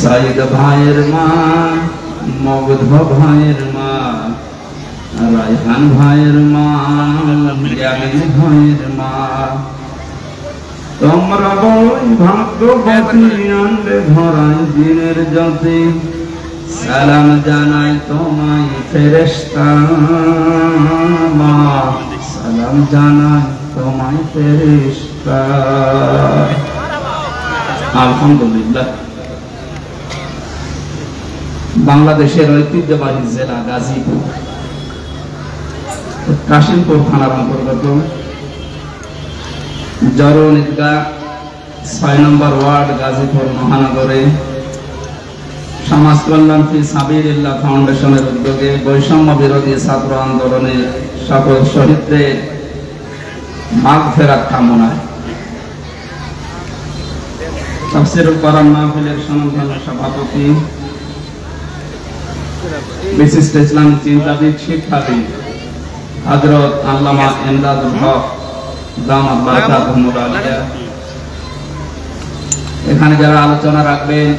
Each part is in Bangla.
সাইদ ভাইয়ের মা, মগধ ভাইয়ের মা, রায়হান ভাইয়ের মা, ইয়ামিন ভাইয়ের মা, তোমরা বড়ই ভাগ্যবতী, আনলে ধরাই দিনের জ্যোতি। সালাম জানাই তোমায় ফেরেশতা মা, সালাম জানাই তোমায় ফেরেশতা। আলহামদুলিল্লাহ। বাংলাদেশের ঐতিহ্যবাহী জেলা গাজীপুর, কাশিমপুর থানার অন্তর্গত জরুন ঈদগাহ ৬ নম্বর ওয়ার্ড, গাজীপুর মহানগরে সমাজ কল্যাণ ফি সাবিলিল্লাহ ফাউন্ডেশনের উদ্যোগে বৈষম্য বিরোধী ছাত্র আন্দোলনের সকল শহীদদের মাগফিরাত কামনায় তাফসীরুল কোরআন মাহফিলের সম্মানিত সভাপতি, বিশিষ্ট ইসলামী চিন্তাবিদ, শিক্ষাবিদ হযরত আল্লামা ইমদাদুল হক দামাত বারাকাতুহুল আলিয়া, এখানে যারা আলোচনা রাখবেন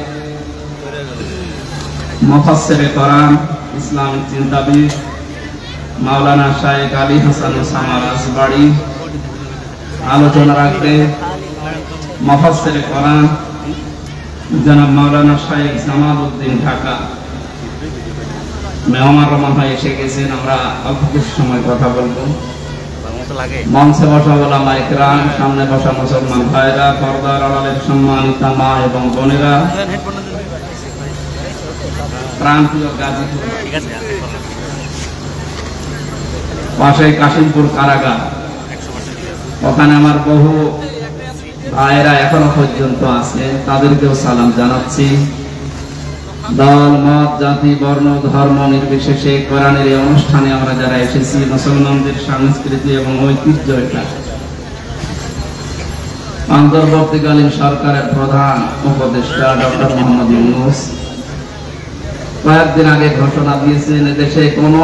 মুফাসসিরে কোরআন, ইসলামী চিন্তাবিদ মাওলানা শায়েখ আলী হাসান ওসামা রাজবাড়ী, আলোচনা রাখবেন মুফাসসিরে কোরআন জনাব মাওলানা শায়েখ জামালউদ্দিন ঢাকা। মেহমান রহমান ভাই এসে গেছেন, আমরা অল্প কিছু সময় কথা বলবো। মঞ্চে বসা ওলামা ইকরাম, সামনে বসা মুসলমান ভাইরা, পর্দার আড়ালের সম্মানিত মা এবং বোনেরা, প্রাণপ্রিয় গাজীপুর, পাশে কাশিমপুর কারাগার, ওখানে আমার বহু ভাইরা এখনো পর্যন্ত আছে, তাদেরকেও সালাম জানাচ্ছি। দল, মত, জাতি, বর্ণ, ধর্ম নির্বিশেষে কোরআনের এই অনুষ্ঠানে আমরা যারা এসেছি, মুসলমানদের সংস্কৃতি এবং ঐতিহ্য এটা। অন্তর্বর্তীকালীন সরকারের প্রধান উপদেষ্টা ডক্টর মোহাম্মদ ইউনূস কয়েকদিন আগে ঘোষণা দিয়েছেন, এদেশে কোনো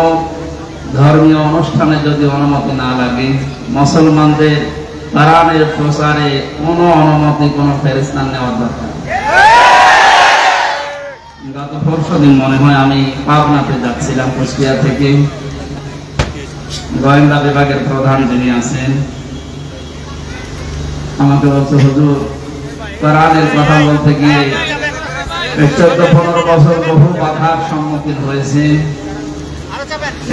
ধর্মীয় অনুষ্ঠানে যদি অনুমতি না লাগে, মুসলমানদের কোরআনের প্রচারে কোনো অনুমতি কোনো ফেরেশতা নেওয়ার দরকার। গত পরশুদিন মনে হয় আমি পাবনাতে যাচ্ছিলাম, কুষ্টিয়া থেকে। গোয়েন্দা বিভাগের প্রধান যিনি আছেন আমাকে বলছে, হুজুর কোরআনের কথা বলতে গিয়ে 14-15 বছর বহু বাধার সম্মুখীন হয়েছে,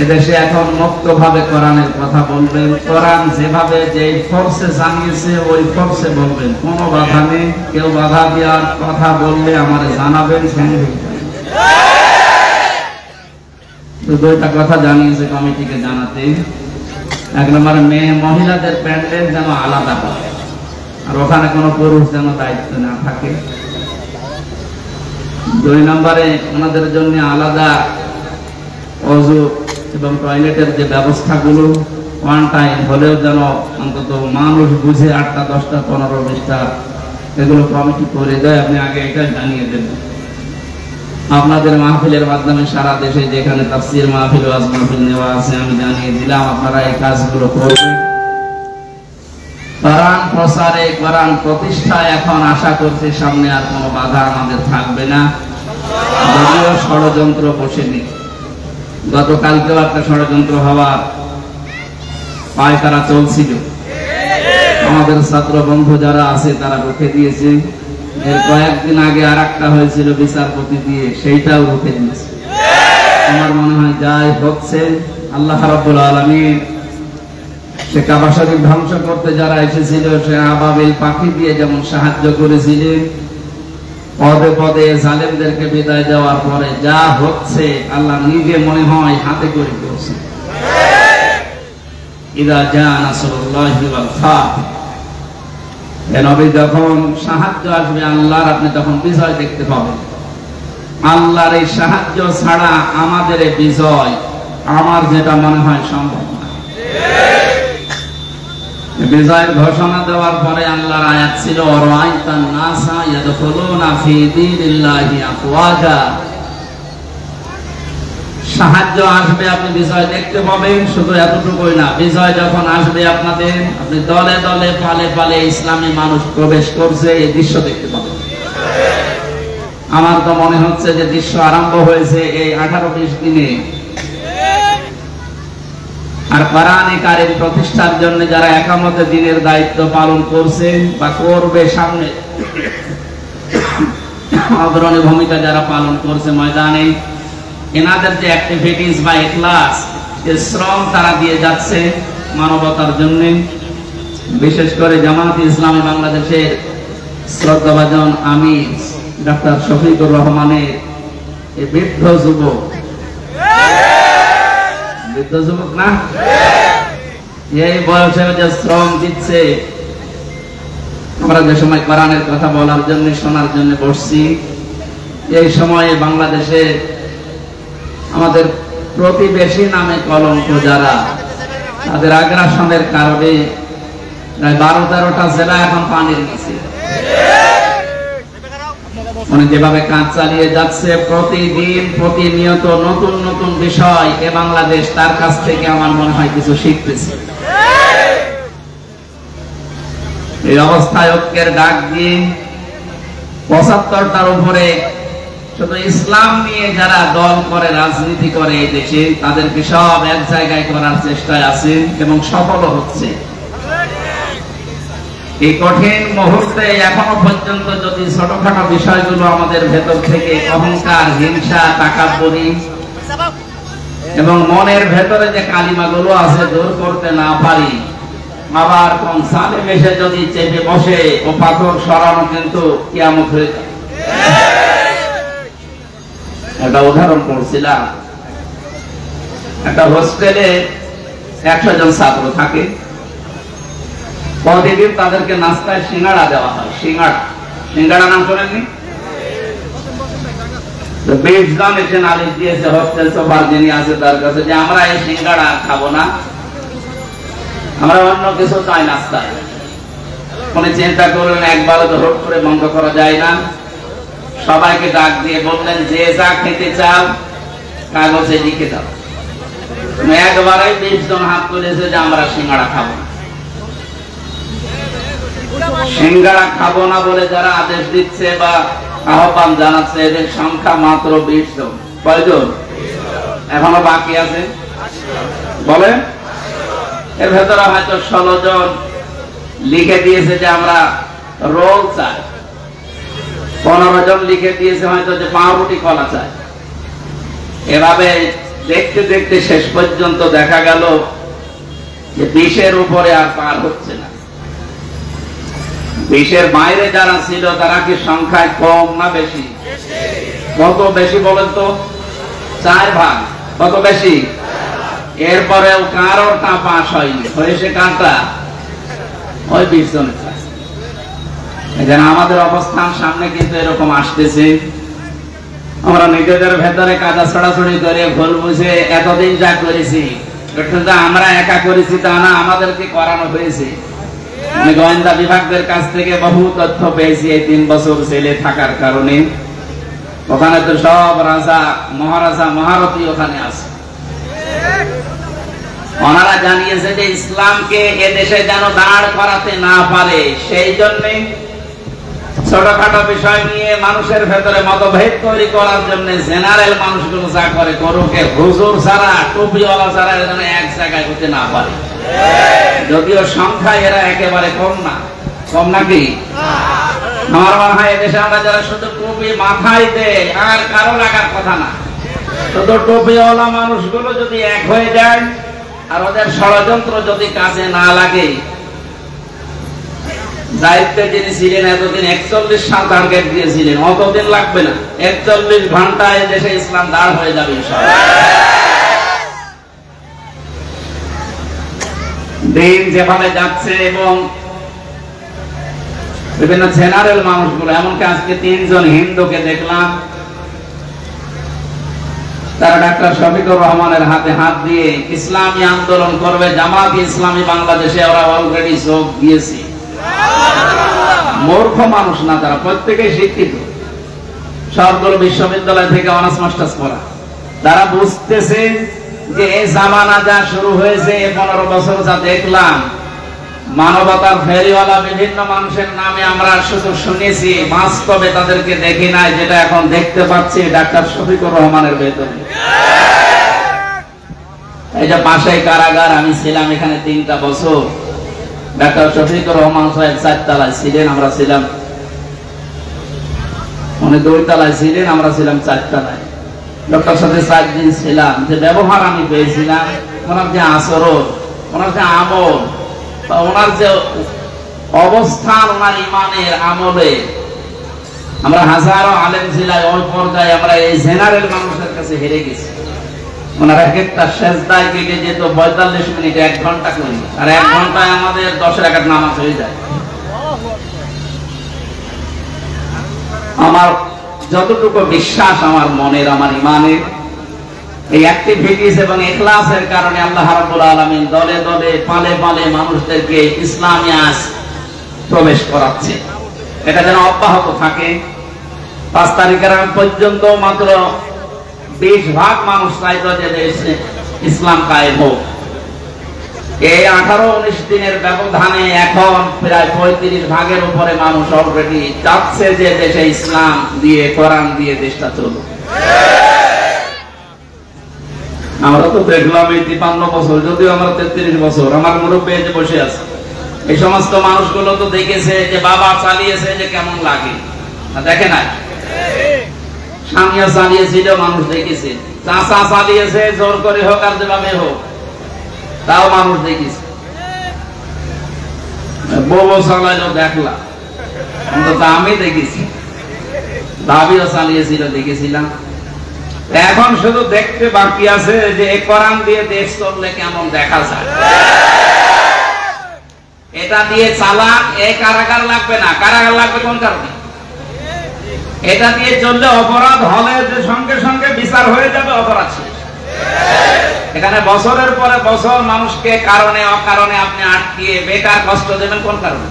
এদেশে এখন মুক্তভাবে কোরআনের কথা বলবেন, কোরআন যেভাবে যে ফোর্সে জানিয়েছে ওই ফোর্সে বলবেন, কোনো বাধা নেই। কেউ বাধা দেওয়ার কথা বললে আমারে জানাবেন। দুইটা কথা জানিয়েছে কমিটিকে জানাতে। এক নম্বরে মহিলাদের প্যান্ডেল যেন আলাদা হয়, আর ওখানে কোনো পুরুষ যেন দায়িত্ব না থাকে। 2 নম্বরে ওনাদের জন্য আলাদা অজু এবং টয়লেটের যে ব্যবস্থাগুলো ওয়ান টাইম হলেও যেন অন্তত মানুষ বুঝে 8টা 10টা 15 20টা এগুলো কমিটি করে দেয়। আপনি আগে এটা জানিয়ে দেবেন। আপনাদের মাহফিলের মাধ্যমে সারা দেশে যেখানে তাফসীর মাহফিল, ওয়াজ মাহফিল নেওয়া আছে আমি জানিয়ে দিলাম, আপনারা এই কাজগুলো করবেন। কোরআন প্রচারে, কোরআন প্রতিষ্ঠায় এখন আশা করছি সামনে আর কোনো বাধা আমাদের থাকবে না। যদিও ষড়যন্ত্র বসেনি, গতকালকেও একটা ষড়যন্ত্র হওয়ার পায়তারা চলছিল, আমাদের ছাত্র বন্ধু যারা আছে তারা রুখে দিয়েছে। এর কয়েকদিন আগে আর একটা হয়েছিল বিচারপতি দিয়ে, সেইটাও রুখে দিয়েছে। আমার মনে হয় যাই হচ্ছে আল্লাহ রাব্বুল আলামিন সে কাবা শরীফ ধ্বংস করতে যারা এসেছিল, সে আবাবিল পাখি দিয়ে যেমন সাহায্য করেছিলেন, পদে পদে জালেমদেরকে বিদায় দেওয়ার পরে যা হচ্ছে আল্লাহ নিজে মনে হয় হাতে করে করছে। ইদা জা নাসরুল্লাহি ওয়াল ফাত, নবী যখন সাহায্য আসবে আল্লাহর, আপনি তখন বিজয় দেখতে পাবেন। আল্লাহর এই সাহায্য ছাড়া আমাদের এই বিজয় আমার যেটা মনে হয় সম্ভব না। বিজয়ের ঘোষণা দেওয়ার পরে আল্লাহর আয়াত ছিল, ওয়ারাআইতান নাসা ইয়াদখুলুনা ফি দীনিল্লাহি আফওয়াজা। সাহায্য আসবে, আপনি বিজয় দেখতে পাবেন। শুধু এতটুকুই না, বিজয় যখন আসবে আপনাদের, আপনি দলে দলে পালে পালে ইসলামী মানুষ প্রবেশ করছে, এই দৃশ্য দেখতে পাবেন। আমার তো মনে হচ্ছে যে দৃশ্য আরম্ভ হয়েছে এই 18-20 দিনে। আর কোরআনে কারিম প্রতিষ্ঠার জন্য যারা একামতে দিনের দায়িত্ব পালন করছে বা করবে সামনে, অগ্রণী ভূমিকা যারা পালন করছে ময়দানে, এনাদের যে অ্যাক্টিভিটিস বা ইখলাস, শ্রম তারা দিয়ে যাচ্ছে মানবতার জন্য। বিশেষ করে জামায়াতে ইসলামী বাংলাদেশের শ্রদ্ধাভাজন আমির ডক্টর শফিকুর রহমানের এই বৃদ্ধ যুবক না, এই বয়সে যে শ্রম দিচ্ছে। আমরা যে সময় কোরআনের কথা বলার জন্য, শোনার জন্য বসছি, এই সময়ে বাংলাদেশে আমাদের প্রতিবেশী নামে কলঙ্ক যারা, তাদের আগ্রাসনের কারণে প্রায় 12-13টা জেলা এখন পানির নিচে। মানে যেভাবে কাজ চালিয়ে যাচ্ছে, প্রতিদিন প্রতিনিয়ত নতুন নতুন বিষয় এ বাংলাদেশ তার কাছ থেকে আমার মনে হয় কিছু শিখতেছে। এই অবস্থায় ঐক্যের ডাক দিয়ে 75টার উপরে শুধু ইসলাম নিয়ে যারা দল করে, রাজনীতি করে এই দেশে, তাদেরকে সব এক জায়গায় করার চেষ্টায় আছে এবং সফল হচ্ছে। এই কঠিন মুহূর্তে এখনো পর্যন্ত যদি ছোটখাটো বিষয়গুলো আমাদের ভেতর থেকে অহংকার, হিংসা, তাকাব্বুরি এবং মনের ভেতরে যে কালিমাগুলো আছে দূর করতে না পারি, আবার কোন সালেম এসে যদি চেপে বসে ও পাথর সরানো কিন্তু কিয়ামত হয়ে যায়। একটা উদাহরণ পড়ছিলাম, একটা হোস্টেলে 100 জন ছাত্র থাকে। প্রতিদিন তাদেরকে নাস্তায় সিঙ্গাড়া দেওয়া হয়। সিঙ্গাড়া নাম শোনেননি? 20 জন এসে নালিশ দিয়েছে হোস্টেল সুপার যিনি আছে তার কাছে যে আমরা এই সিঙ্গাড়া খাবো না, আমরা অন্য কিছু চাই নাস্তায়। উনি চিন্তা করলেন একবারে তো হুট করে বন্ধ করা যায় না। সবাইকে ডাক দিয়ে বললেন, যে যা খেতে চাও কাগজে লিখে দাও। একবারে 20 জন হাত তুলেছে যে আমরা সিঙ্গাড়া খাবো না। সিঙ্গাড়া খাবো না বলে যারা আদেশ দিচ্ছে বা আহ্বান জানাচ্ছে, এদের সংখ্যা মাত্র 20 জন। কয়জন? এখনো বাকি আছে বলে। এর ভেতরে হয়তো 16 জন লিখে দিয়েছে যে আমরা রোল চাই। 15 জন লিখে দিয়েছে হয়তো যে পাউরুটি কলা চাই। এভাবে দেখতে দেখতে শেষ পর্যন্ত দেখা গেল যে 20-এর উপরে আর পার হচ্ছে না। 20-এর বাইরে যারা ছিল তারা কি সংখ্যায় কম না বেশি? কত বেশি বলেন তো? 4 ভাগ। কত বেশি? এরপরেও কারোরটা পাস হয়নি, হয়েছে কারটা? ওই 20 জনের। এখানে আমাদের অবস্থান সামনে কিন্তু এরকম আসতেছে। আমরা নিজেদের ভেতরে কাদা ছড়াছড়ি করে ভুল বুঝে এতদিন যা করেছি, আমরা একা করেছি তা না, আমাদেরকে করানো হয়েছে। আমি গোয়েন্দা বিভাগদের কাছ থেকে বহু তথ্য পেয়েছি এই 3 বছর জেলে থাকার কারণে। ওখানে তো সব রাজা, মহারাজা, মহারথী ওখানে আছে। ওনারা জানিয়েছে যে ইসলামকে এদেশে যেন দাঁড় করাতে না পারে, সেই জন্য ছোটখাটো বিষয় নিয়ে মানুষের ভেতরে মতভেদ তৈরি করার জন্য জেনারেল মানুষগুলো যা করে করুক, হুজুর ছাড়া, টুপিওয়ালা ছাড়া যেন এক জায়গায় হতে না পারে। যদিও সংখ্যায় এরা একেবারে কম না। কম নাকি? আমার মনে হয় এদেশে আমরা যারা শুধু টুপি মাথায় দেয় আর কারো লাগার কথা না, শুধু টুপিওয়ালা মানুষগুলো যদি এক হয়ে যায় আর ওদের ষড়যন্ত্র যদি কাজে না লাগে, দায়িত্বে যিনি ছিলেন এতদিন 41 সাল টার্গেট দিয়েছিলেন, অতদিন লাগবে না, 41 ঘন্টায় দেশে ইসলাম দাঁড় হয়ে যাবে ইনশাআল্লাহ। দিন যেভাবে যাচ্ছে এবং বিভিন্ন জেনারেল মানুষগুলো, এমনকি আজকে 3 জন হিন্দুকে দেখলাম, তারা ডাক্তার শফিকুর রহমানের হাতে হাত দিয়ে ইসলামী আন্দোলন করবে, জামায়াতে ইসলামী বাংলাদেশে ওরা অলরেডি যোগ দিয়েছে। মূর্খ মানুষ না তারা, প্রত্যেকেই শিক্ষিত, সবগুলো বিশ্ববিদ্যালয় থেকে অনার্স মাস্টার্স পড়া। তারা বুঝতেছে যে এই জামানা যা শুরু হয়েছে, 15 বছর যা দেখলাম, মানবতার ফেরিওয়ালা বিভিন্ন মানুষের নামে আমরা শুধু শুনেছি, বাস্তবে তাদেরকে দেখি নাই। যেটা এখন দেখতে পাচ্ছি ডাক্তার শফিকুর রহমানের বেতনে। এই যে পাশেই কারাগার, আমি ছিলাম এখানে 3টা বছর। ডাক্তার শফিকুর রহমান সাহেব 4 তলায় ছিলেন, আমরা ছিলাম, উনি 2 তলায় ছিলেন, আমরা ছিলাম 4 তলায়। ডক্টর সাথে 4 দিন ছিলাম। যে ব্যবহার আমি পেয়েছিলাম, ওনার যে আচরণ, ওনার যে আমল, ওনার যে অবস্থান, ওনার ইমানের আমলে, আমরা হাজারো আলেম ছিলাম ওই পর্যায়ে, আমরা এই জেনারেল মানুষের কাছে হেরে গেছি। ওনার এক একটা সেজদায় কেটে যেত 45 মিনিট, 1 ঘন্টা করি, আর 1 ঘন্টায় আমাদের 10 রাকাত নামাজ হয়ে যায়। আমার যতটুকু বিশ্বাস আমার মনের, আমার ইমানের এই অ্যাক্টিভিটিস এবং ইখলাসের কারণে আল্লাহ রাব্বুল আলামিন দলে দলে পালে পালে মানুষদেরকে ইসলামে আজ প্রবেশ করাচ্ছে। এটা যেন অব্যাহত থাকে। 5 তারিখের আগ পর্যন্ত মাত্র 20% মানুষ চাইতো যে দেশে ইসলাম কায়েম হোক। এই 18-19 দিনের ব্যবধানে এখন প্রায় 35% উপরে মানুষ অলরেডি চাচ্ছে যে দেশে ইসলাম দিয়ে, কোরআন দিয়ে দেশটা চলুক। আমরা তো দেখলাম এই 53 বছর, যদিও আমরা 33 বছর, আমার মুরব্বী যে বসে আছে, এই সমস্ত মানুষগুলো তো দেখেছে যে বাবা চালিয়েছে যে কেমন লাগে, দেখে নাই? স্বামীও চালিয়েছিল, মানুষ দেখেছে। চাচা চালিয়েছে, জোর করে হোক আর যেভাবে হোক, তাও মানুষ দেখেছে। বউ চালাইলো দেখলাম, অন্তত আমি দেখেছি। ভাবিও চালিয়েছিল, দেখেছিলাম। এখন শুধু দেখতে বাকি আছে যে কোরআন দিয়ে দেশ চললে কেমন দেখা যায়। এটা দিয়ে চালাক, এই কারাগার লাগবে না। কারাগার লাগবে কোন কারণে? এটা দিয়ে চললে অপরাধ হলে যে সঙ্গে সঙ্গে বিচার হয়ে যাবে, অপরাধ শেষ। এখানে বছরের পরে বছর মানুষকে কারণে অকারণে আপনি আটকিয়ে বেকার কষ্ট দেবেন কোন কারণে?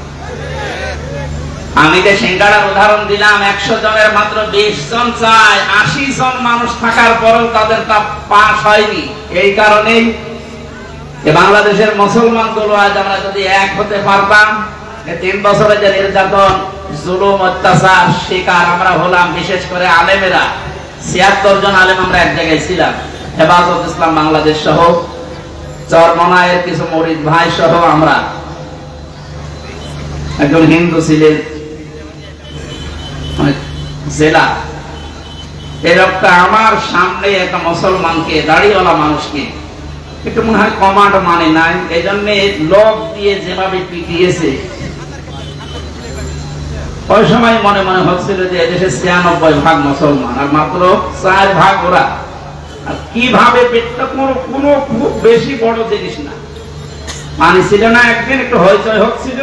আমি যে সিঙ্গাড়ার উদাহরণ দিলাম, 100 জনের মাত্র 20 জন চায়, 80 জন মানুষ থাকার পরেও তাদের তা পাস হয়নি। এই কারণেই বাংলাদেশের মুসলমান গুলো আজ আমরা যদি এক হতে পারতাম, 3 বছরে যে নির্যাতন, জুলুম, অত্যাচার শিকার আমরা হলাম, বিশেষ করে আলেমেরা 76 জন আলেম আমরা এক জায়গায় ছিলাম, হেফাজত ইসলাম বাংলাদেশ সহ, চরমনায়ের কিছু মরিদ ভাই সহ, আমরা একজন হিন্দু ছিলেন জেলা। এই লোকটা আমার সামনে একটা মুসলমানকে, দাড়িওয়ালা মানুষকে একটু মনে হয় কমান্ড মানে নাই, এই জন্য লোক দিয়ে যেভাবে পিটিয়েছে, ওই সময় মনে মনে হচ্ছিল যে এদেশে 96% মুসলমান আর মাত্র 4% ওরা। আর কিভাবে পেটটা কোনো খুব বেশি বড় জিনিস না, পানি ছিল না। একদিন একটু হইচই হচ্ছিল,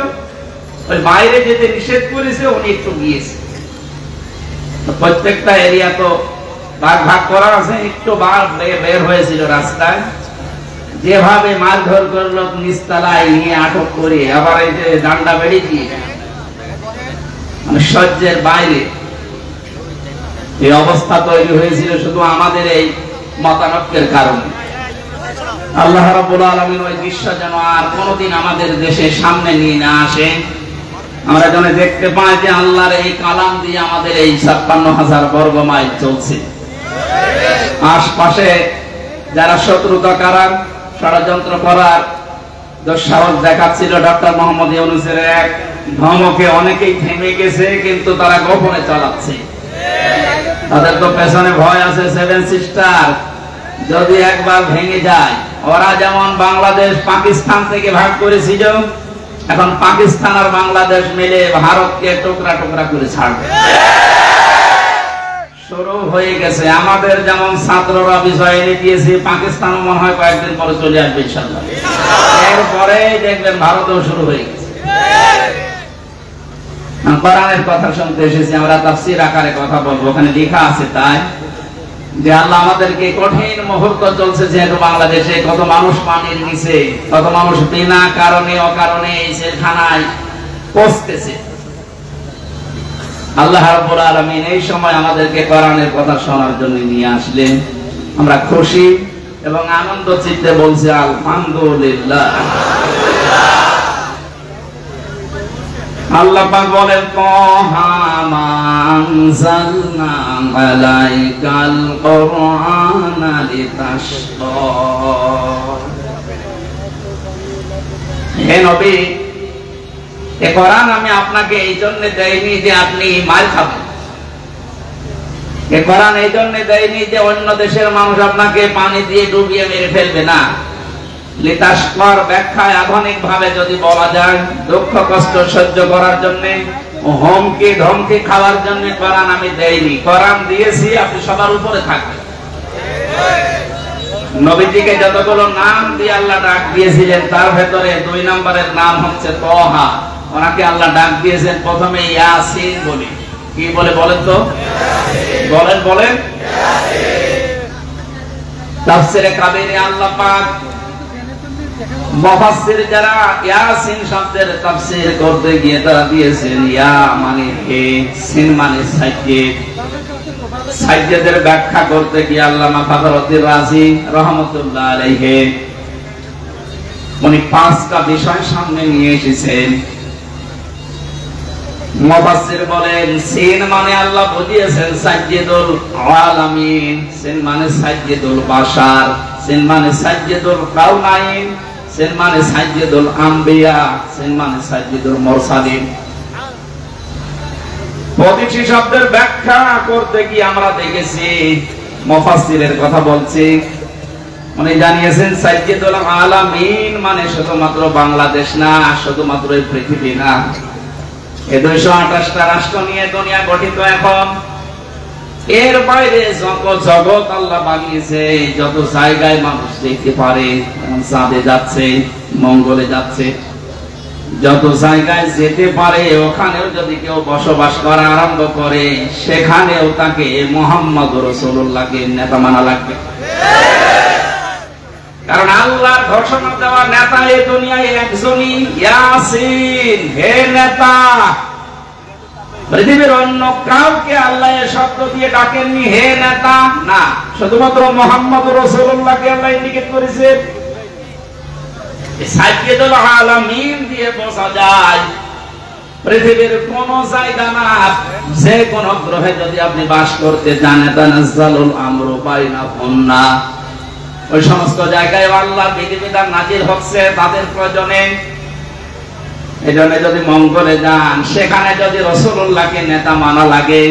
ওই বাইরে যেতে নিষেধ করেছে, উনি একটু গিয়েছে। প্রত্যেকটা এরিয়া তো ভাগ ভাগ করা আছে, একটু বের হয়েছিল রাস্তায়, যেভাবে মারধর করলো, নিচতলায় নিয়ে আটক করে, আবার এই যে ডান্ডা বেড়ে দিয়ে, মানে সহ্যের বাইরে এই অবস্থা তৈরি হয়েছিল শুধু আমাদের এই মতানক্যের কারণে। আল্লাহ রাব্বুল আলামিন ওই দৃশ্য যেন আর কোনোদিন আমাদের দেশের সামনে নিয়ে না আসে। আমরা যেন দেখতে পাই যে আল্লাহর এই কালাম দিয়ে আমাদের এই 56,000 বর্গ মাইল চলছে। আশপাশে যারা শত্রুতা করার, ষড়যন্ত্র করার দুঃসাহস দেখাচ্ছিল, ডক্টর মোহাম্মদ ইউনূসের এক ধমকে অনেকেই থেমে গেছে, কিন্তু তারা গোপনে চালাচ্ছে। তাদের তো পেছনে ভয় আছে 7 সিস্টার, যদি একবার ভেঙে যায়। ওরা যেমন বাংলাদেশ পাকিস্তান থেকে ভাগ করেছিল, এখন পাকিস্তান আর বাংলাদেশ মিলে ভারতকে টুকরা টুকরা করে ছাড়বে। শুরু হয়ে গেছে। আমাদের যেমন ছাত্ররা বিষয় এনে দিয়েছে, পাকিস্তানও মনে হয় কয়েকদিন পরে চলে আসবে ইনশাআল্লাহ। এরপরে দেখবেন ভারতেও শুরু হয়ে গেছে। কোরআনের কথা শুনতে এসেছি, আমরা তাফসীর আকারে কথা বলবো। ওখানে লেখা আছে তাই যে আল্লাহ আমাদেরকে কঠিন মুহূর্ত চলছে, যেহেতু বাংলাদেশে কত মানুষ পানির নিচে, কত মানুষ বিনা কারণে অকারণে এই জেলখানায় পচতেছে। আল্লাহ রাব্বুল আলামিন এই সময় আমাদেরকে কোরআনের কথা শোনার জন্য নিয়ে আসলেন। আমরা খুশি এবং আনন্দ চিত্তে বলছি আলহামদুলিল্লাহ। আল্লাহ পাক বলেন তাহা মা আনজালনা আলাইকাল কুরআনা লিতাশকা। হে নবী, এই কোরআন আমি আপনাকে এই জন্য দেইনি যে আপনি মার খাবেন। এই কোরআন এই জন্য দেইনি যে অন্য দেশের মানুষ আপনাকে পানি দিয়ে ডুবিয়ে মেরে ফেলবে না। লিতাশকার ব্যাখ্যায় আধুনিক ভাবে যদি বলা যায়, দুঃখ কষ্ট সহ্য করার জন্য, হুমকি ধমকি খাওয়ার জন্য কোরআন আমি দেইনি। কোরআন দিয়েছি আপনি সবার উপরে থাকবেন। নবীজিকে যতগুলো নাম দিয়ে আল্লাহ ডাক দিয়েছিলেন তার ভেতরে 2 নম্বরের নাম হচ্ছে তাহা। ওনাকে আল্লাহ ডাক দিয়েছেন প্রথমে ইয়াসিন বলে। কি বলে বলেন তো? বলেন বলেন। তাফসীরে কাবীরে আল্লাহ পাক মুফাসসির যারা ইয়াসিন শব্দের তাফসীর করতে গিয়ে তারা দিয়েছেন ইয়া মানে হে, সিন মানে সাজ্জাদ। সাজ্জাদের ব্যাখ্যা করতে গিয়ে আল্লামা ফখরুদ্দীন রাজি রাহমাতুল্লাহ আলাইহি উনি 5টা বিষয় সামনে নিয়ে এসেছেন। মুফাসসির বলেন সিন মানে আল্লাহ বুঝিয়েছেন সাজ্জাদুল আলামিন, সিন মানে সাজ্জাদুল বাশার, সিন মানে সাজ্জাদুল কাউনাইন, সিন মানে সাজ্জাদুল আম্বিয়া, সিন মানে সাজ্জাদুল মুরসালিন। প্রতিটি শব্দের ব্যাখ্যা করতে গিয়ে আমরা দেখেছি মুফাসসিরের কথা বলছি, উনি জানিয়েছেন সাজ্জাদুল আলামিন মানে শুধুমাত্র বাংলাদেশ না, শুধুমাত্র এই পৃথিবী না, এই 228টা রাষ্ট্র নিয়ে দুনিয়া গঠিত। এখন এর বাইরে যত জগৎ আল্লাহ বানিয়েছে, যত জায়গায় মানুষ দেখতে পারে, চাঁদে যাচ্ছে, মঙ্গলে যাচ্ছে, যত জায়গায় যেতে পারে ওখানেও যদি কেউ বসবাস করা আরম্ভ করে সেখানেও তাকে মুহাম্মদ রাসূলুল্লাহকে নেতা মানা লাগবে। কারণ আল্লাহর ঘোষণা দেওয়া নেতা এই দুনিয়ায় একজনই, ইয়াসিন। হে নেতা, পৃথিবীর অন্য কাউকে আল্লাহ এই শব্দ দিয়ে ডাকেননি হে নেতা, না, শুধুমাত্র মুহাম্মদ রাসূলুল্লাহকে আল্লাহ ইঙ্গিত করেছেন। সাজ্জাদুল আলামিন দিয়ে বোঝা যায় পৃথিবীর কোন জায়গা না, যে কোন গ্রহে যদি আপনি বাস করতে চান, তানাজ্জালুল আমরু বাইনাহুন্না, ওই সমস্ত জায়গায় আল্লাহর বিধিবিধান নাজিল হচ্ছে তাদের প্রয়োজনে। এজন্য যদি মঙ্গলে যান, সেখানে যদি রাসূলুল্লাহকে নেতা মানা লাগে,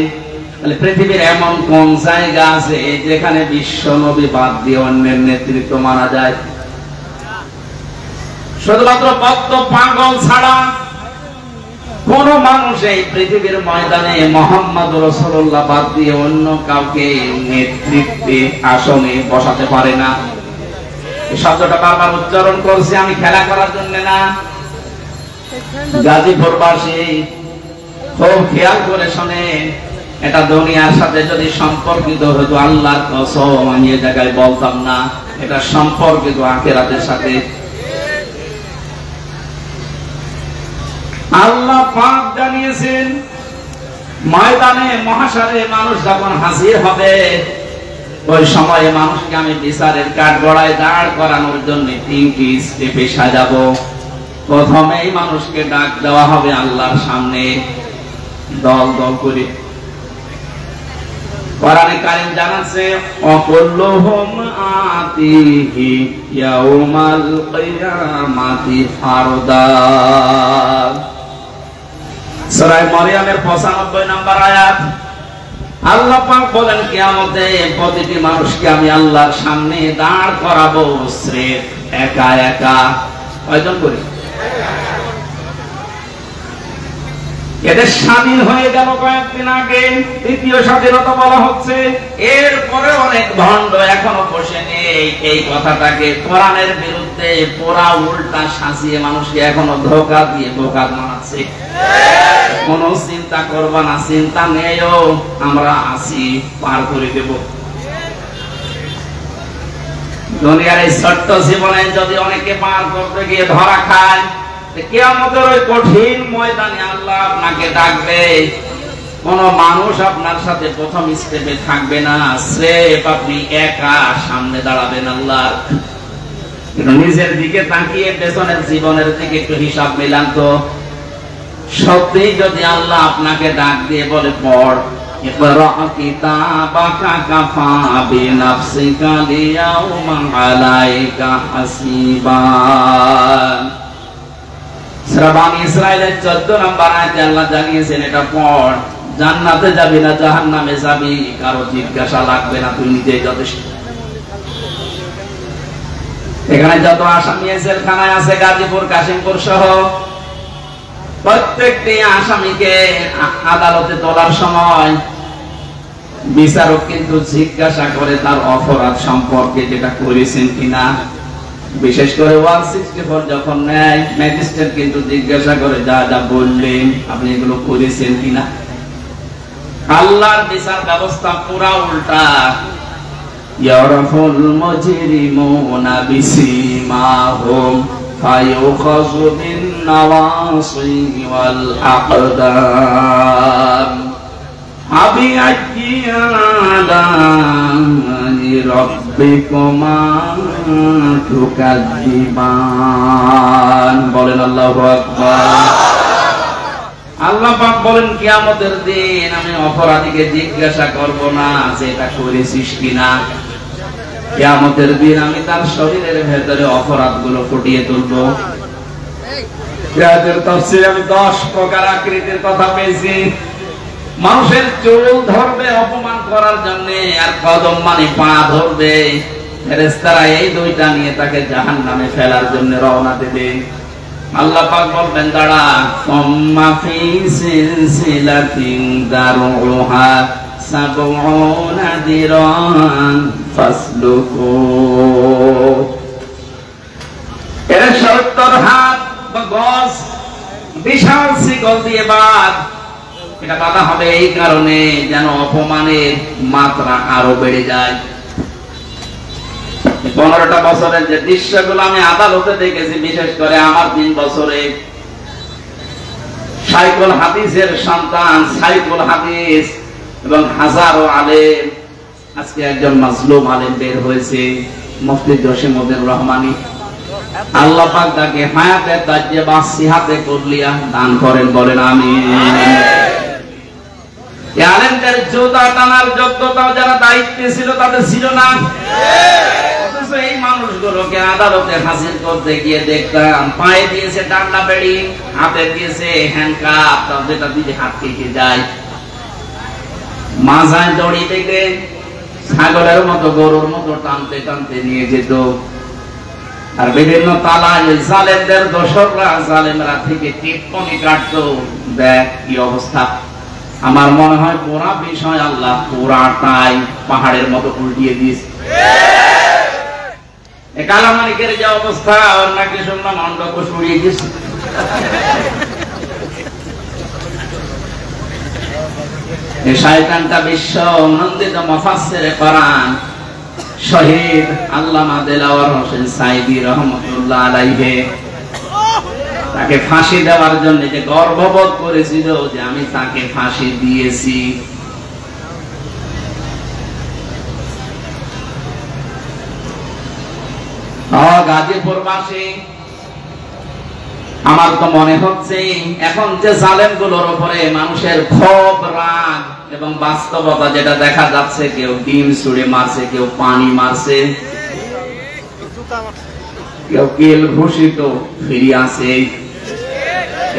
তাহলে পৃথিবীর এমন কোন জায়গা আছে যেখানে বিশ্ব নবী বাদ দিয়ে অন্যের নেতৃত্ব মানা যায়? শুধুমাত্র বদ্ধ পাগল ছাড়া কোন মানুষ এই পৃথিবীর ময়দানে মুহাম্মদ রাসূলুল্লাহ বাদ দিয়ে অন্য কাউকে নেতৃত্বে আসনে বসাতে পারে না। এই শব্দটা বারবার উচ্চারণ করছি আমি খেলা করার জন্য না। গাজীপুরবাসী খুব খেয়াল করে শোনেন, এটা দুনিয়ার সাথে যদি সম্পর্কিত হতো, আল্লাহর কসম আমি এই জায়গায় বলতাম না, এটা সম্পর্কিত আখিরাতের সাথে। আল্লাহ পাক জানিয়েছেন ময়দানে মহাশারে মানুষ যখন হাজির হবে, ওই সময়ে মানুষকে আমি বিচারের কাঠগড়ায় দাঁড় করানোর জন্য 3টি স্টেপে সাজাবো। প্রথমেই মানুষকে ডাক দেওয়া হবে আল্লাহর সামনে দল দল করে। কোরআনে কারীম জানাচ্ছে অকুল্লুহুম আতিহি ইয়াউমাল কিয়ামাতি ফারদা। সূরা মারইয়ামের 95 নম্বর আয়াত। আল্লাহ পাক বলেন কিয়ামতে প্রতিটি মানুষকে আমি আল্লাহর সামনে দাঁড় করাবো স্রেফ একা একা। কয়জন করে? এদের স্বাধীন হয়ে গেল কয়েকদিন আগে, দ্বিতীয় স্বাধীনতা বলা হচ্ছে। এরপরে অনেক ভণ্ড এখনো বসে নেই এই কথাটাকে কোরআনের বিরুদ্ধে পোড়া উল্টা সাজিয়ে মানুষকে এখনো ধোঁকা দিয়ে বোকা বানাচ্ছে। কোন চিন্তা করবা না, চিন্তা নেইও, আমরা আছি, পার করে দেব। দুনিয়ার এই ছোট্ট জীবনে যদি অনেকে পার করতে গিয়ে ধরা খায়, কিয়ামতের ওই কঠিন ময়দানে আল্লাহ আপনাকে ডাকবে, কোন মানুষ আপনার সাথে প্রথম স্টেপে থাকবে না, স্রেফ আপনি একা সামনে দাঁড়াবেন আল্লাহ। নিজের দিকে তাকিয়ে পেছনের জীবনের দিকে একটু হিসাব মিলান তো। সত্যি যদি আল্লাহ আপনাকে ডাক দিয়ে বলে পড়, ইকরা কিতাবাকা কাফা বিনাফসিকা লিয়াউমা আলাইকা হাসিবা। সূরা বানী ইসরাঈলের 14 নম্বর আয়াতে আল্লাহ জানিয়েছেন এটা পড়, জান্নাতে যাবি না জাহান্নামে যাবি কারো জিজ্ঞাসা লাগবে না, তুই নিজেই যথেষ্ট। এখানে যত আসামি জেলখানায় আছে গাজীপুর কাশিমপুর সহ প্রত্যেকটি আসামিকে আদালতে তোলার সময় বিচারক কিন্তু জিজ্ঞাসা করে তার অপরাধ সম্পর্কে, যেটা করেছেন কিনা। বিশেষ করে 164 যখন নেয় ম্যাজিস্ট্রেট কিন্তু জিজ্ঞাসা করে যা যা বললেন আপনি এগুলো করেছেন কিনা। আল্লাহর বিচার ব্যবস্থা পুরা উল্টা। ইয়ারাফুল মুজরিমুনা বিসিমাহুম ফায়ুখাযু বিন নাওয়াসি ওয়াল আকদাম আবিআইয়ি আলা'i রাব্বিকুমা তুকাযিবান। বলেন আল্লাহু আকবার। আল্লাহ পাক বলেন কিয়ামতের দিন আমি অপরাধীকে জিজ্ঞাসা করব না যে এটা করেছিস কিনা। কিয়ামতের দিন আমি তার শরীরের ভেতরে অপরাধগুলো ফুটিয়ে তুলব। এর তাফসীরে আমি 10 প্রকার আকৃতির কথা পেয়েছি। মানুষের চুল ধরবে অপমান করার জন্য, আর কদম মানে পা ধরবে। ফেরেশতারা এই দুইটা নিয়ে তাকে জাহান্নামে ফেলার জন্য রওনা দেবে। আল্লাহ পাক বলবেন দাঁড়া, সুম্মা ফি সিলসিলাতিন দারউহা সাবউনা দিরান ফাসলুকু। এর 70 হাত বা গজ বিশাল শিকল দিয়ে বাঁধ। এটা বাঁধা হবে এই কারণে যেন অপমানের মাত্রা আরো বেড়ে যায়। 15টা বছরের যে দৃশ্যগুলো আমি আদালতে দেখেছি, বিশেষ করে আমার 3 বছরে, সাইকুল হাদিসের সন্তান সাইকুল হাদিস এবং হাজারো আলেম, আজকে একজন মাজলুম আলেম বের হয়েছে, মুফতি জসিমউদ্দিন রহমানী। আল্লাহ পাক তাকে হায়াতে তাজ্জেবা সিহাতে কুল্লিয়া দান করেন, বলেন আমিন। এই আলেমদের জুতা টানার যোগ্যতাও যারা দায়িত্বে ছিল তাদের ছিল না। এই মানুষগুলোকে আদালতে হাজির করতে গিয়ে দেখতাম পায়ে দিয়েছে ডান্ডা বেড়ি, হাতে দিয়েছে হ্যান্ডকাপ, যেটা দিলে হাত কেটে যায়। মাজায় দড়ি থেকে ছাগলের মতো গরুর মতো টানতে টানতে নিয়ে যেত। আর বিভিন্ন তালায় জালেমদের দোসররা জালেমরা থেকে টিপ্পনি কাটতো। দেখ কি অবস্থা। আমার মনে হয় পুরা বিষয় আল্লাহ পুরাটাই পাহাড়ের মতো উল্টিয়ে দিয়েছে। কালামানিকের যে অবস্থা, ওর নাকি শুনলাম অন্ডকোষ উড়িয়ে গেছে। এই শয়তানটা বিশ্ব নন্দিত মুফাসসিরে কোরআন শহীদ আল্লামা দেলাওয়ার হোসেন সাইদি রহমাতুল্লাহ আলাইহি, তাকে ফাঁসি দেওয়ার জন্য যে গর্ববোধ করেছিল যে আমি তাকে ফাঁসি দিয়েছি। গাজীপুরবাসী, আমার তো মনে হচ্ছে এখন যে জালেমগুলোর উপরে মানুষের ক্ষোভ, রাগ এবং বাস্তবতা যেটা দেখা যাচ্ছে, কেউ ডিম ছুঁড়ে মারছে, কেউ পানি মারছে, কেউ কিল ঘুষিত ফিরে আসে।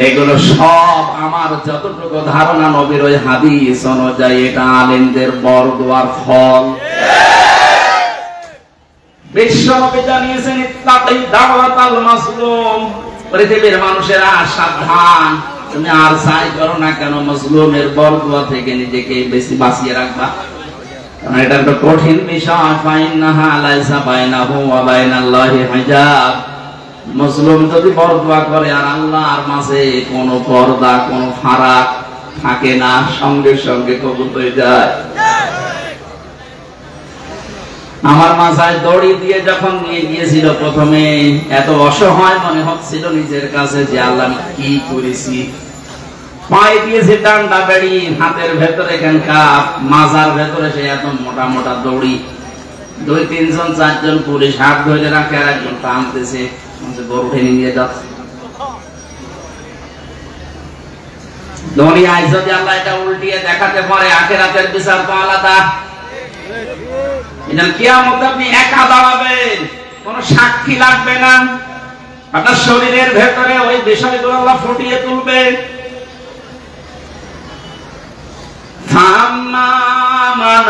এগুলো সব আমার যতটুকু ধারণা নবীর ওই হাদিস অনুযায়ী এটা আলেমদের বরদোয়ার ফল। বিশ্বনবী জানিয়েছেন ইত্তাকি দাওয়াতাল মাসলুম, পৃথিবীর মানুষেরা সাবধান, তুমি আর যাই করো না কেন মাজলুমের বরদোয়া থেকে নিজেকে বেশি বাঁচিয়ে রাখবা। কারণ এটা একটা কঠিন বিষয়। ফাইন্নাহা লাইসা বাইনাহু ওয়া বাইনাল্লাহি হিজাব। মাজলুম যদি বরদোয়া করে আর আল্লাহর মাঝে কোনো পর্দা, কোনো ফারাক থাকে না, সঙ্গে সঙ্গে কবুল হয়ে যায়। আমার মাথায় দড়ি দিয়ে যখন নিয়ে গিয়েছিল প্রথমে, এত অসহায় মনে হচ্ছিল নিজের কাছে যে আল্লাহ কি করেছি। পায়ে দিয়েছে ডান্ডা বেড়ি, হাতের ভেতরে হ্যান্ডকাপ, মাজার ভেতরে সে এত মোটা মোটা দড়ি। 2-3 জন 4 জন পুলিশ হাত ধরে রাখে, আর একজন টানতেছে, গরু টেনে নিয়ে যাচ্ছে। দুনিয়ায় যদি আল্লাহ এটা উল্টিয়ে দেখাতে পারে, আখিরাতের বিচার তো আলাদা। এটা কিয়ামতে আপনি একা দাঁড়াবেন, কোন সাক্ষী লাগবে না। আপনার শরীরের ভেতরে ওই বিষয়গুলো আল্লাহ ফুটিয়ে তুলবে। ফাম্মা মান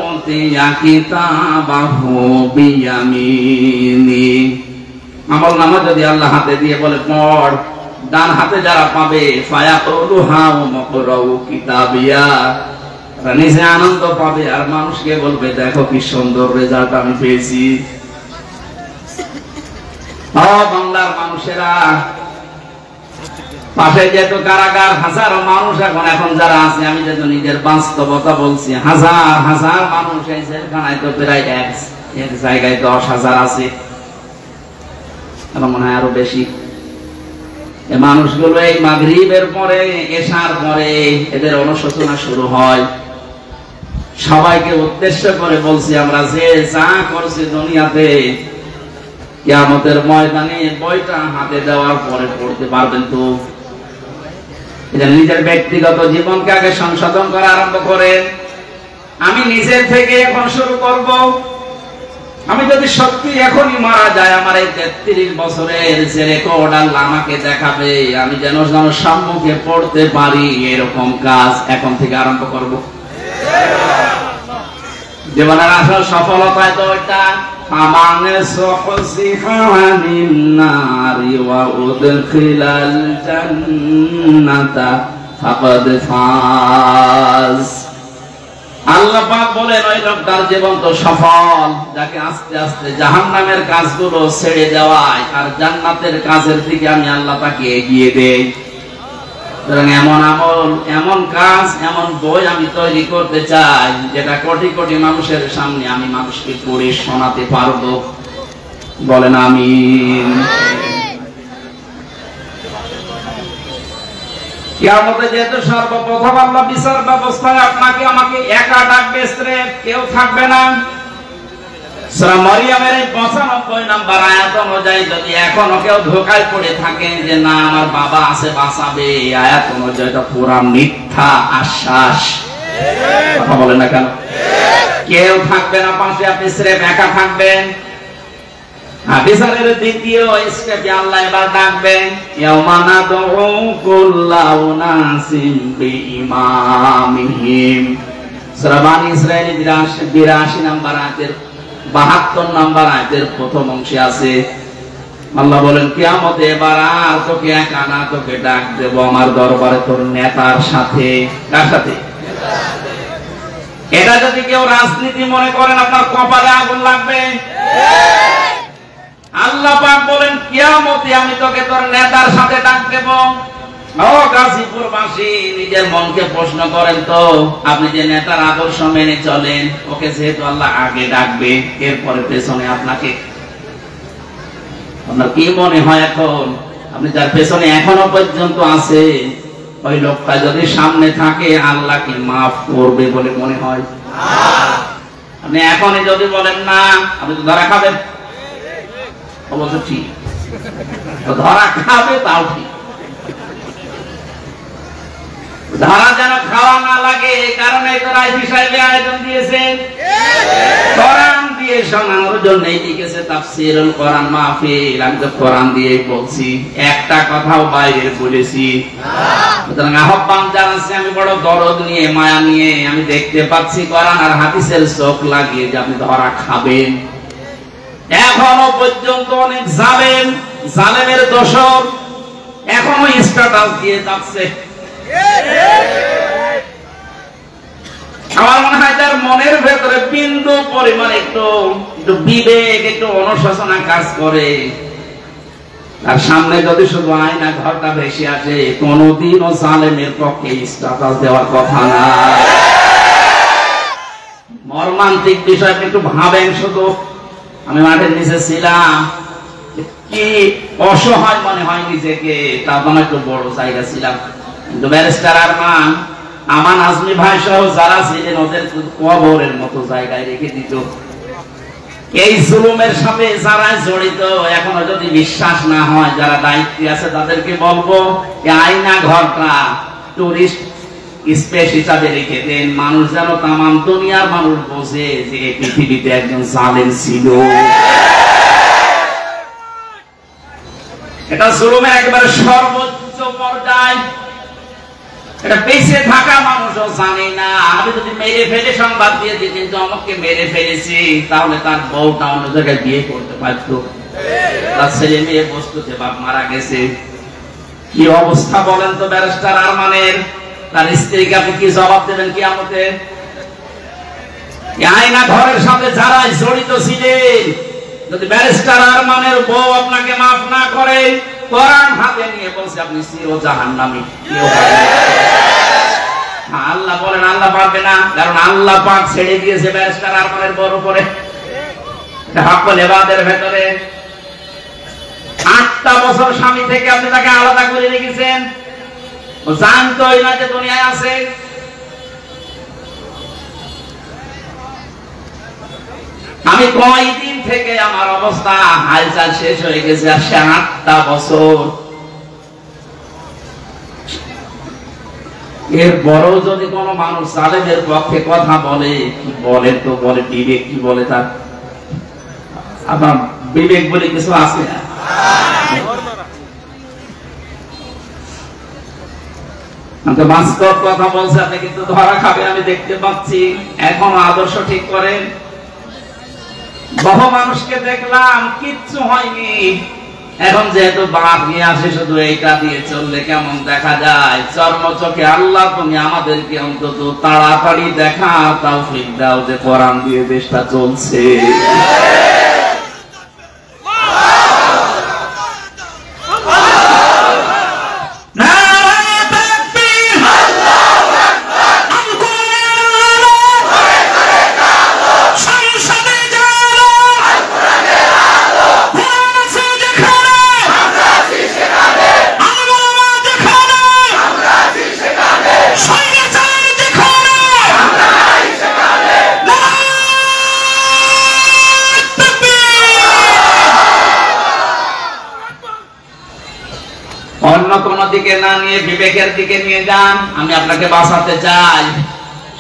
উতিয়া কিতাবাহু বিয়ামিনি, আমলনামা যদি আল্লাহ হাতে দিয়ে বলে পড়, ডান হাতে যারা পাবে ফায়াকুলু হাউ মাকরাউ কিতাবিয়া, নিজে আনন্দ পাবে আর মানুষকে বলবে দেখো কি সুন্দর রেজাল্ট আমি পেয়েছি। বাংলার মানুষেরা, পাশে যেহেতু কারাগার, হাজারো মানুষ এখন যারা আছে, আমি যেহেতু নিজের বাস্তবতা বলছি, হাজার হাজার মানুষ এই জেলখানায় তো প্রায় এক জায়গায় 10,000 আছে, মনে হয় আরো বেশি। এই মানুষগুলো এই মাগরিবের পরে, এশার পরে এদের অনুশোচনা শুরু হয়। সবাইকে উদ্দেশ্য করে বলছি, আমরা যে যা করছি দুনিয়াতে, কিয়ামতের ময়দানে বইটা হাতে দেওয়ার পরে পড়তে পারবেন তো। নিজের ব্যক্তিগত জীবনকে আগে সংশোধন করা আরম্ভ করেন। আমি নিজের থেকে এখন শুরু করব। আমি যদি সত্যি এখনই মারা যায়, আমার এই 33 বছরের যে রেকর্ড আল্লাহ আমাকে দেখাবে, আমি যেন সম্মুখে পড়তে পারি, এরকম কাজ এখন থেকে আরম্ভ করব। জীবনের আসল সফলতায় তো এটা আমানে সুহসিহানিন নারি ওয়া উদখিলাল জান্নাতা ফাকাদ ফাজ। আল্লাহ পাক বলেন ওই লোকটার জীবন তো সফল, যাকে আস্তে আস্তে জাহান্নামের কাজগুলো ছেড়ে দেওয়ায় আর জান্নাতের কাজের দিকে আমি আল্লাহ তাকে এগিয়ে দেই। এমন আমল, এমন কাজ, এমন বই আমি তৈরি করতে চাই, যেটা কোটি কোটি মানুষের সামনে আমি মানুষকে পড়ে শোনাতে পারবো। বলেন আমিন। কিয়ামতে যেহেতু সর্বপ্রথম আল্লাহ বিচার ব্যবস্থায় আপনাকে আমাকে একা ডাকবে, কেউ থাকবে না। সূরা মারইয়ামের 95 নম্বর আয়াত অনুযায়ী যদি এখনো কেউ ধোঁকায় পড়ে থাকে যে না আমার বাবা আছে বাঁচাবে, আয়াত অনুযায়ী এটা পুরা মিথ্যা আশ্বাস। কথা বলেন না কেন? কেউ থাকবে না পাশে, আপনি স্রেফ একা থাকবেন। বিচারের দ্বিতীয় স্টেপে আল্লাহ এবার ডাকবেন, ইয়াউমা নাদউ কুল্লা উনাসিম বিইমামিহিম। সূরা বানী ইসরাঈল 82 নম্বর আয়াতের 72 নম্বর আয়াতের প্রথম অংশে আছে। আল্লাহ বলেন কিয়ামতে এবার আর তোকে একা না, তোকে ডাক দেব আমার দরবারে তোর নেতার সাথে। কার সাথে? এটা যদি কেউ রাজনীতি মনে করেন, আপনার কপালে আগুন লাগবে। আল্লাহ পাক বলেন কিয়ামতে আমি তোকে তোর নেতার সাথে ডাক দেব। ও গাজীপুরবাসী, নিজের মনকে প্রশ্ন করেন তো, আপনি যে নেতার আদর্শ মেনে চলেন, ওকে যেহেতু আল্লাহ আগে ডাকবে, এরপরে পেছনে আপনাকে, আপনার কি মনে হয় এখন আপনি যার পেছনে এখনো পর্যন্ত আছে, ওই লোকটা যদি সামনে থাকে আল্লাহ কি মাফ করবে বলে মনে হয়? আপনি এখনই যদি বলেন না, আপনি তো ধরা খাবেন। অবশ্য ঠিক, ধরা খাবে তাও ঠিক, ধরা যেন খাওয়া না লাগে, কারণে তো রাইফি সাহেবে আয়োজন দিয়েছেন কোরআন দিয়ে শোনানোর জন্য লিখেছে তাফসীরুল কোরআন মাহফিল। আমি তো কোরআন দিয়েই বলছি, একটা কথাও বাইরে বলেছি। সুতরাং আহ্বান জানাচ্ছি, আমি বড় দরদ নিয়ে, মায়া নিয়ে, আমি দেখতে পাচ্ছি কোরআন আর হাদিসের চোখ লাগিয়ে যে আপনি ধরা খাবেন। এখনো পর্যন্ত অনেক জালেমের দোষর এখনো স্ট্যাটাস দিয়ে যাচ্ছে। আমার মনে হয় তার মনের ভেতরে বিন্দু পরিমাণ একটু বিবেক, একটু অনুশোচনা কাজ করে। তার সামনে যদি শুধু আয়না ঘরটা ভেসে আসে, কোনদিনও জালেমের পক্ষে স্ট্যাটাস দেওয়ার কথা না। মর্মান্তিক বিষয় একটু ভাবেন শুধু। আমি মাঠের নিচে ছিলাম, কি অসহায় মনে হয় নিজেকে, তার মানে একটু বড় জায়গা ছিলাম, কিন্তু ব্যারিস্টার আমান আজমি ভাই সহ যারা ছিলেন ওদের কবরের মতো জায়গায় রেখে দিত। এই জুলুমের সাথে যারা জড়িত, এখনো যদি বিশ্বাস না হয়, যারা দায়িত্বে আছে তাদেরকে বলবো, এই আয়না ঘরটা টুরিস্ট স্পেস হিসাবে রেখে দেন, মানুষ যেন তামাম দুনিয়ার মানুষ বোঝে যে এই পৃথিবীতে একজন জালেম ছিল। এটা জুলুমের একেবারে সর্বোচ্চ পর্যায়। এটা বেঁচে থাকা মানুষও জানে না। আমি যদি মেরে ফেলে সংবাদ দিয়ে দিই কিন্তু আমাকে মেরে ফেলেছি, তাহলে তার বউটা অন্য জায়গায় বিয়ে করতে পারত, তার ছেলে মেয়ে বস্তুতে বাপ মারা গেছে। কি অবস্থা বলেন তো ব্যারিস্টার আরমানের? তার স্ত্রীকে আপনি কি জবাব দেবেন কিয়ামতে? আয়না ঘরের সাথে যারা জড়িত ছিলেন, যদি ব্যারিস্টার আরমানের বউ আপনাকে মাফ না করে, কোরআন হাতে নিয়ে বলছে আপনি চির জাহান্নামী। আল্লাহ বলেন আল্লাহ পারবে না, কারণ আল্লাহ পাক ছেড়ে দিয়েছে ব্যারিস্টার আরমানের বউর উপরে। হাক্কুল ইবাদের ভেতরে 8টা বছর স্বামী থেকে আপনি তাকে আলাদা করে রেখেছেন, ও জানতোই না যে দুনিয়ায় আছে। আমি কয়দিন থেকে আমার অবস্থা হালচাল শেষ হয়ে গেছে, আর সে 8টা বছর। এর বড় যদি কোনো মানুষ জালেমের পক্ষে কথা বলে, কি বলে তো বলে বিবেক, কি বলে তার আপনার বিবেক বলে কিছু আছে না? বাস্তব কথা বলছে, আপনি কিন্তু ধরা খাবে আমি দেখতে পাচ্ছি। এখন আদর্শ ঠিক করেন। বহু মানুষকে দেখলাম কিচ্ছু হয়নি, এখন যেহেতু বাপ নিয়ে আসে শুধু এইটা দিয়ে চললে কেমন দেখা যায়। চর্মচোখে আল্লাহ তুমি আমাদেরকে অন্তত তাড়াতাড়ি দেখা তৌফিক দাও যে কোরআন দিয়ে দেশটা চলছে। অন্য কোন দিকে না নিয়ে বিবেকের দিকে নিয়ে যান। আমি আপনাকে বাঁচাতে চাই।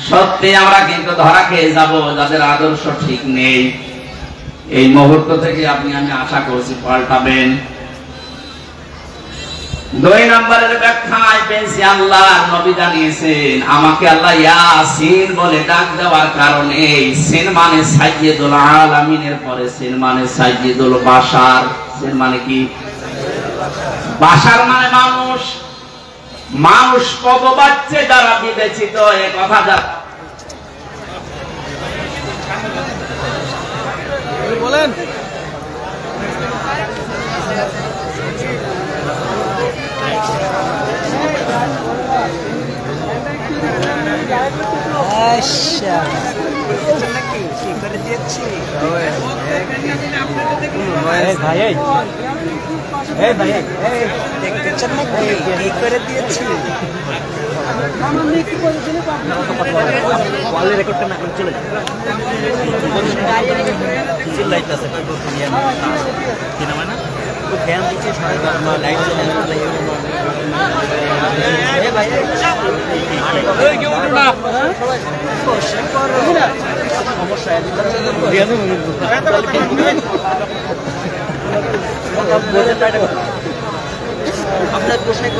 সত্যি আমরা কিন্তু ধরা খেয়ে যাব যাদের আদর্শ ঠিক নেই। এই মুহূর্ত থেকে আপনি আমি আশা করছি পাল্টাবেন। 2 নম্বরের ব্যাখ্যায় পেয়েছি আল্লাহ নবী জানিয়েছেন, আমাকে আল্লাহ ইয়াসিন বলে ডাক দেওয়ার কারণে, সিন মানে সাইয়্যিদুল আলামিনের পরে সিন মানে সাইয়্যিদুল বাশার। সিন মানে কি? বাশার মানে মানুষ। মানুষ পদবাচ্যে যারা বিবেচিত, এ কথা যা বলেন। আপনার পোশাক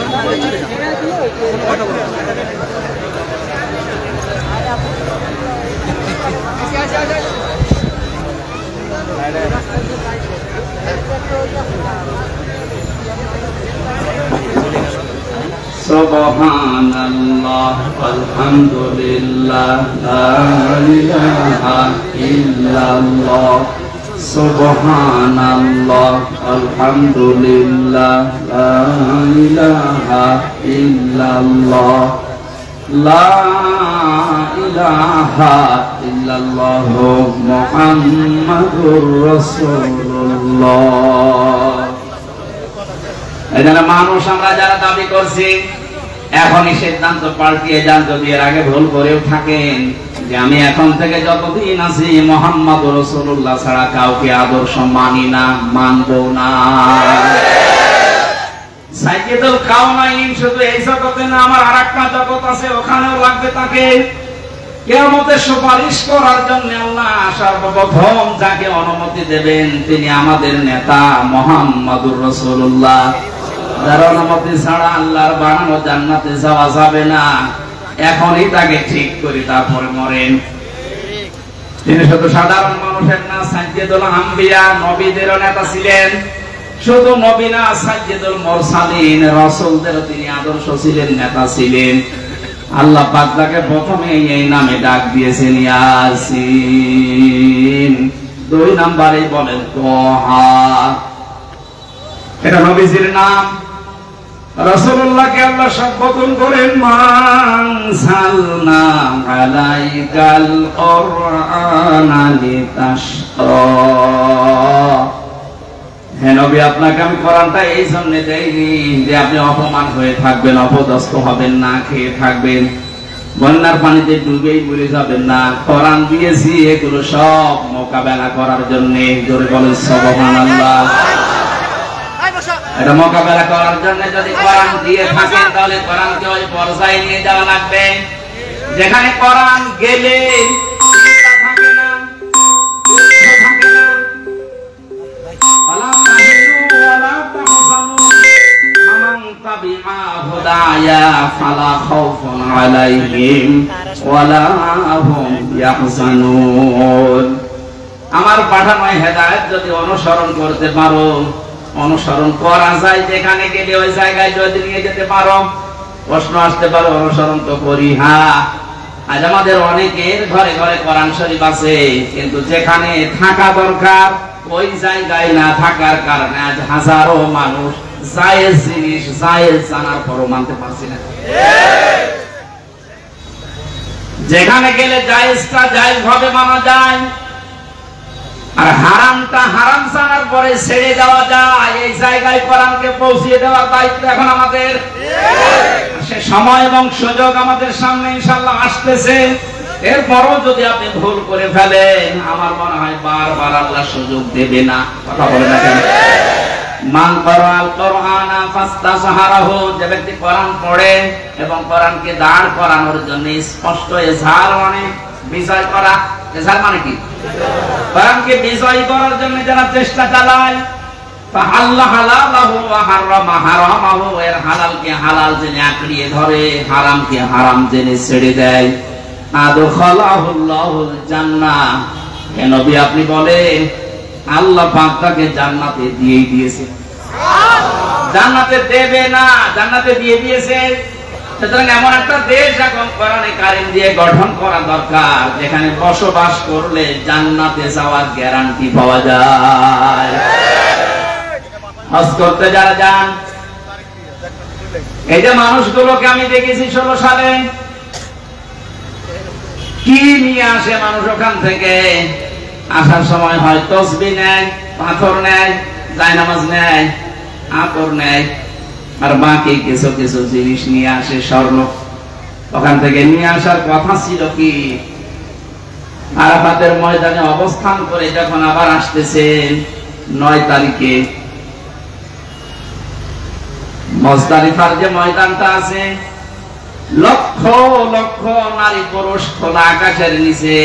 সুবহানাল্লাহ আলহামদুলিল্লাহ লা ইলাহা ইল্লাল্লাহ সুবহানাল্লাহ আলহামদুলিল্লাহ লা ইলাহা ইল্লাল্লাহ লা ইলাহা ইল্লাল্লাহ মুহাম্মাদুর রাসূলুল্লাহ। এখানে মানুষ আমরা যারা দাবি করছি, এখনই সিদ্ধান্ত পাল্টিয়ে যান যদি এর আগে ভুল করেও থাকেন, যে আমি এখন থেকে যতদিন আছি মুহাম্মাদুর রাসূলুল্লাহ ছাড়া কাউকে আদর্শ মানি না, মানবো না। সাইয়েদুল কাওনাইন শুধু এই জগতে না, আমার আরেকটা জগৎ আছে, ওখানেও লাগবে তাকে। কিয়ামতের সুপারিশ করার জন্য আল্লাহ সর্বপ্রথম যাকে অনুমতি দেবেন তিনি আমাদের নেতা মুহাম্মদুর রাসূলুল্লাহ। যার অনুমতি ছাড়া আল্লাহর বানানো জান্নাতে যাওয়া যাবে না। এখনই তাকে ঠিক করি, তারপরে মরেন। তিনি শুধু সাধারণ মানুষের না, সাইয়্যিদুল আম্বিয়া, নবীদেরও নেতা ছিলেন। শুধু নবী না, সাইয়্যিদুল মুরসালিন, রাসূলদেরও তিনি আদর্শ ছিলেন, নেতা ছিলেন। আল্লাহ পাক তাকে প্রথমে এই নামে ডাক দিয়েছেন, ইয়াসিন। 2 নম্বরে বলেন তোহা, এটা নবীজির নাম। রাসূলুল্লাহকে আল্লাহ সম্বোধন করেন মানসালনা আলাইকাল কুরআনা লিতাশকা। হে নবী, আপনাকে আমি কোরআনটা এই জন্য দেইনি যে আপনি অপমান হয়ে থাকবেন, অপদস্থ হবেন, না খেয়ে থাকবেন, বন্যার পানিতে ডুবেই মরে যাবেন না। কোরআন দিয়েছি এগুলো সব মোকাবেলা করার জন্য। জোরে বলেন সুবহানাল্লাহ। এটা মোকাবেলা করার জন্য যদি কোরআন দিয়ে থাকেন তাহলে কোরআনকে ওই পর্যায়ে নিয়ে যাওয়া লাগবে যেখানে কোরআন গেলে চিন্তা থাকে না, দুঃখ থাকে না। ওয়ালা তাহিনু ওয়ালা তাহজানু আমান তাবিআ হুদায়া ফালা খাউফুন আলাইহিম ওয়ালা হুম ইয়াহজানুন। আমার পাঠানো হেদায়েত যদি অনুসরণ করতে পারো, অনুসরণ করা যায়, যেখানে গেলে ওই জায়গায় যদি নিয়ে যেতে পারো। প্রশ্ন আসতে পারে, অনুসরণ তো করি। হ্যাঁ, আজ আমাদের অনেকের ঘরে ঘরে কোরআন শরীফ আছে, কিন্তু যেখানে থাকা দরকার ওই জায়গায় না থাকার কারণে আজ হাজারো মানুষ জায়েজ জিনিস জায়েজ জানার পরও মানতে পারছি না। যেখানে গেলে জায়েজটা জায়েজ ভাবে মানা যায়, আর হারামটা হারাম জানার পরে ছেড়ে দেওয়া যায়, এই জায়গায় কোরআনকে পৌঁছিয়ে দেওয়ার দায়িত্ব এখন আমাদের। সে সময় এবং সুযোগ আমাদের সামনে ইনশাআল্লাহ আসতেছে। এরপরও যদি আপনি ভুল করে ফেলেন, আমার মনে হয় বারবার আল্লাহ সুযোগ দেবে না। কথা বলে না কেন? মান ক্বারাআল কুরআনা ফাস্তাযহারাহু, যে ব্যক্তি কোরআন পড়ে এবং কোরআনকে দাঁড় করানোর জন্য স্পষ্ট ইজহার মানে বিজয় করা। ইজহার মানে কি? কোরআনকে বিজয় করার জন্য যারা চেষ্টা চালায়, ফাহাল্লা হালালাহু ওয়া হারামা হারামাহু, এর হালালকে হালাল জেনে আঁকড়িয়ে ধরে, হারামকে হারাম জেনে ছেড়ে দেয়, আদখালাহুল্লাহুল জান্নাহ। হে নবী, আপনি বলেন আল্লাহ পাক তাকে জান্নাতে দিয়ে দিয়েছে। জান্নাতে দেবে না, জান্নাতে দিয়ে দিয়েছে। সুতরাং এমন একটা দেশ এখন কোরআনে কারিম দিয়ে গঠন করা দরকার যেখানে বসবাস করলে জান্নাতে যাওয়ার গ্যারান্টি পাওয়া যায়। হজ করতে যারা যান, এই যে মানুষগুলোকে আমি দেখেছি 16 সালে, কি নিয়ে আসে মানুষ ওখান থেকে? আসার সময় হয় তসবিহ নেয়, পাথর নেয়, জায়নামাজ নেয়, আতর নেয়, আর বাকি কিছু কিছু জিনিস নিয়ে আসে, স্বর্ণ। ওখান থেকে নিয়ে আসার কথা ছিল কি, আরাফাতের ময়দানে অবস্থান করে যখন আবার আসতেছে 9 তারিখে, মুজদালিফার যে ময়দানটা আছে, লক্ষ লক্ষ নারী পুরুষ খোলা আকাশের নিচে,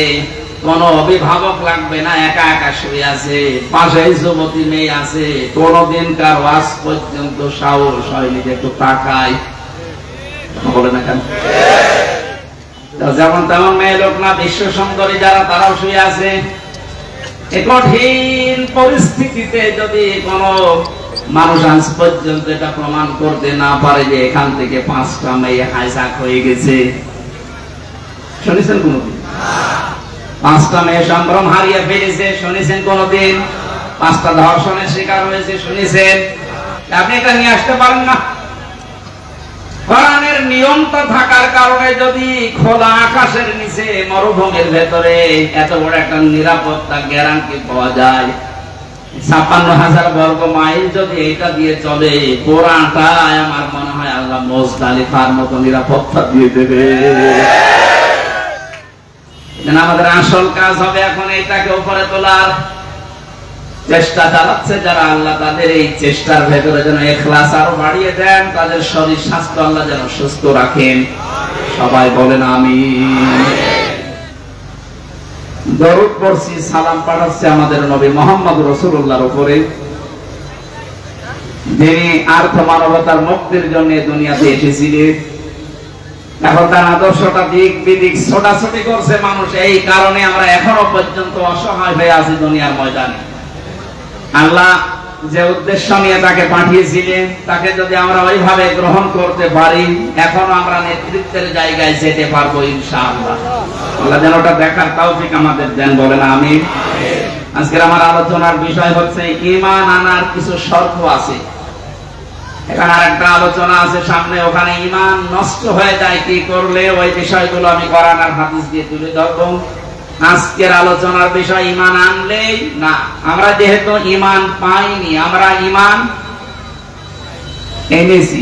কোন অভিভাবক লাগবে না, একা একা শুয়ে আছে, পাশে যুবতী মেয়ে আছে। কোনদিন কার ওয়াজ পর্যন্ত সাহস হয়নি যে একটু তাকায়। বলে না কেন? যেমন তেমন মেয়ে লোক না, বিশ্ব সুন্দরী যারা, তারাও শুয়ে আছে। এই কঠিন পরিস্থিতিতে যদি কোন মানুষ আজ পর্যন্ত এটা প্রমাণ করতে না পারে যে এখান থেকে 5টা মেয়ে হাইজাক হয়ে গেছে, শুনেছেন কোনদিন? 5টা মেয়ে সম্ভ্রম হারিয়ে ফেলেছে, শুনেছেন কোনদিন? 5টা ধর্ষণের শিকার হয়েছে, শুনেছেন? আপনি এটা নিয়ে আসতে পারেন না। কোরআনের নিয়মটা থাকার কারণে যদি খোলা আকাশের নিচে মরুভূমির ভেতরে এত বড় একটা নিরাপত্তা গ্যারান্টি পাওয়া যায়, 56,000 বর্গ মাইল যদি এটা দিয়ে চলে, পুরাটা আমার মনে হয় আল্লাহ মুজদালিফার মতো নিরাপত্তা দিয়ে দেবে। আমাদের আসল কাজ হবে এখন এটাকে উপরে তোলার। চেষ্টা চালাচ্ছে যারা, আল্লাহ তাদের এই চেষ্টার ভেতরে যেন ইখলাস আরো বাড়িয়ে দেন, তাদের শরীর স্বাস্থ্য আল্লাহ যেন সুস্থ রাখেন। সবাই বলেন আমিন। দরুদ পড়ছি, সালাম পাঠাচ্ছি আমাদের নবী মুহাম্মদ রাসূলুল্লাহর উপরে, যিনি আর্থ মানবতার মুক্তির জন্য দুনিয়াতে এসেছিলেন। এখন তার আদর্শটা দিক বিদিক ছোটাছুটি করছে মানুষ, এই কারণে আমরা এখনো পর্যন্ত অসহায় হয়ে আছি দুনিয়ার ময়দানে। আল্লাহ যে উদ্দেশ্য নিয়ে তাকে পাঠিয়েছিলেন, তাকে যদি আমরা ওইভাবে গ্রহণ করতে পারি, এখন আমরা নেতৃত্বের জায়গায় যেতে পারবো ইনশাআল্লাহ। আল্লাহ যেন ওটা দেখার তৌফিক আমাদের দেন, বলেন আমিন। আজকের আমার আলোচনার বিষয় হচ্ছে ঈমান আনার কিছু শর্ত আছে। এখানে আরেকটা আলোচনা আছে সামনে, ওখানে ঈমান নষ্ট হয়ে যায় কি করলে, ওই বিষয়গুলো আমি কোরআন আর হাদিস দিয়ে তুলে ধরবো। আজকের আলোচনার বিষয় ঈমান আনলেই না, আমরা যেহেতু ঈমান পাইনি, আমরা ঈমান এনেছি,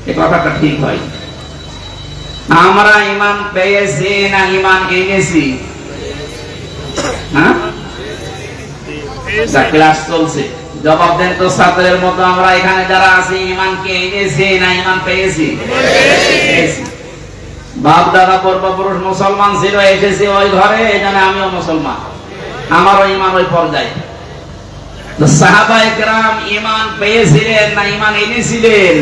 এই কথাটা ঠিক হয়। আমরা ঈমান পেয়েছি না ঈমান এনেছি? হ্যাঁ, ক্লাস চলছে, জবাব দেন তো ছাত্রের মতো। আমরা এখানে যারা আছি ঈমানকে এনেছি না ঈমান পেয়েছি? বাপ দাদা পূর্বপুরুষ মুসলমান ছিল, এসেছি ওই ঘরে, এই জন্য আমিও মুসলমান, আমারও ঈমান ওই পর্যায়ে। তো সাহাবায়ে কেরাম ঈমান পেয়েছিলেন না ঈমান এনেছিলেন?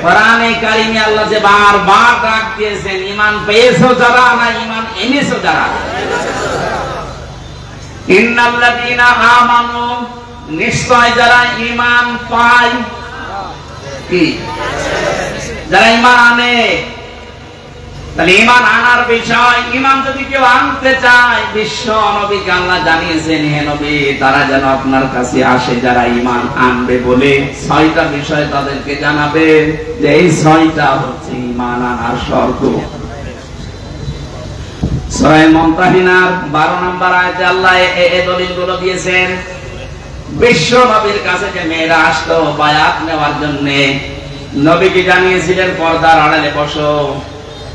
কোরআনে কারিমে আল্লাহ যে বারবার ডাক দিয়েছেন, ঈমান পেয়েছো যারা না ঈমান এনেছো যারা? ইন্নাল্লাযীনা আমানু, নিশ্চয় যারা ঈমান পায়, কি যারা ঈমান আনে। তাহলে ঈমান আনার বিষয়, ঈমান যদি কেউ আনতে চায়, বিশ্ব নবীকে আল্লাহ জানিয়েছেন, হে নবী তারা যেন আপনার কাছে আসে যারা ঈমান আনবে বলে 6টা বিষয় তাদেরকে জানাবে, যে এই 6টা হচ্ছে ঈমান আনার শর্ত। সূরা মুমতাহিনার 12 নম্বর আয়াতে আল্লাহ এই দলিলগুলো দিয়েছেন। বিশ্ব নবীর কাছে যে মেয়েরা আসতো বায়াত নেওয়ার জন্য, নবীকে জানিয়েছিলেন পর্দার আড়ালে বসো,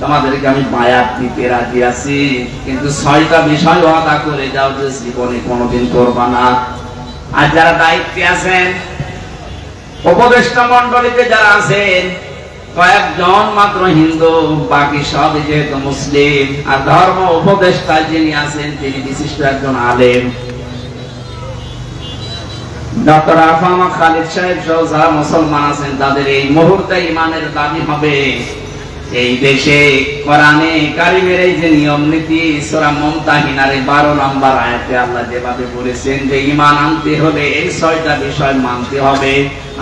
তোমাদেরকে আমি বায়াত দিতে রাজি আছি, কিন্তু 6টা বিষয় ওয়াদা করে যাও যে জীবনে কোনোদিন করবা না। আর যারা দায়িত্বে আছেন, উপদেষ্টা মণ্ডলীতে যারা আছেন, কয়েকজন মাত্র হিন্দু, বাকি সব যেহেতু মুসলিম, আর ধর্ম উপদেষ্টা যিনি আছেন তিনি বিশিষ্ট একজন আলেম, ডক্টর আফামা খালিদ সাহেব সহ যারা মুসলমান আছেন, তাদের এই মুহূর্তে ঈমানের দাবি হবে এই দেশে কোরআনে কারিমের এই যে নিয়ম নীতি, সূরা মুমতাহিনার 12 নম্বর আয়াতে আল্লাহ যেভাবে বলেছেন যে ঈমান আনতে হলে এই 6টা বিষয় মানতে হবে।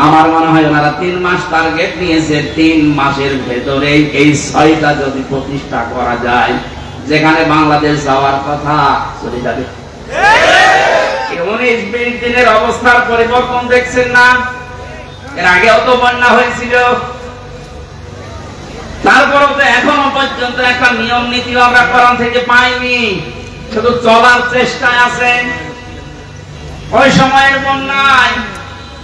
আমার মনে হয় ওনারা 3 মাস টার্গেট নিয়েছে, 3 মাসের ভেতরে এই 6টা যদি প্রতিষ্ঠা করা যায়, যেখানে বাংলাদেশ যাওয়ার কথা চলে যাবে। 19-20 দিনের অবস্থার পরিবর্তন দেখছেন না? এর আগেও তো বন্যা হয়েছিল, তারপরেও তো এখনো পর্যন্ত একটা নিয়ম নীতি আমরা কোরআন থেকে পাইনি, শুধু চলার চেষ্টায় আছেন। ওই সময়ের বন্যায়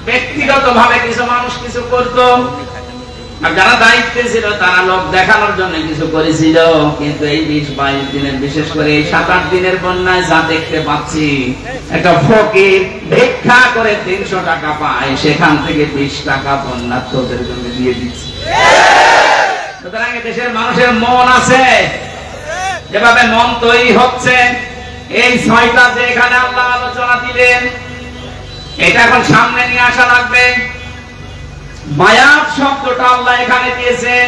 ব্যক্তিগত ভাবে কিছু মানুষ কিছু করত, আর যারা দায়িত্বে ছিল তারা লোক দেখানোর জন্য কিছু করেছিল, কিন্তু এই 20-22 দিনের, বিশেষ করে এই 7-8 দিনের বন্যায় যা দেখতে পাচ্ছি, একটা ফকির ভিক্ষা করে 300 টাকা পায়, সেখান থেকে 20 টাকা বন্যার্থদের জন্য দিয়ে দিচ্ছে। সুতরাং দেশের মানুষের মন আছে, যেভাবে মন তৈরি হচ্ছে, এই 6টা যে এখানে আল্লাহ আলোচনা দিলেন, এটা এখন সামনে নিয়ে আসা লাগবে। বায়াত শব্দটা আল্লাহ এখানে দিয়েছেন,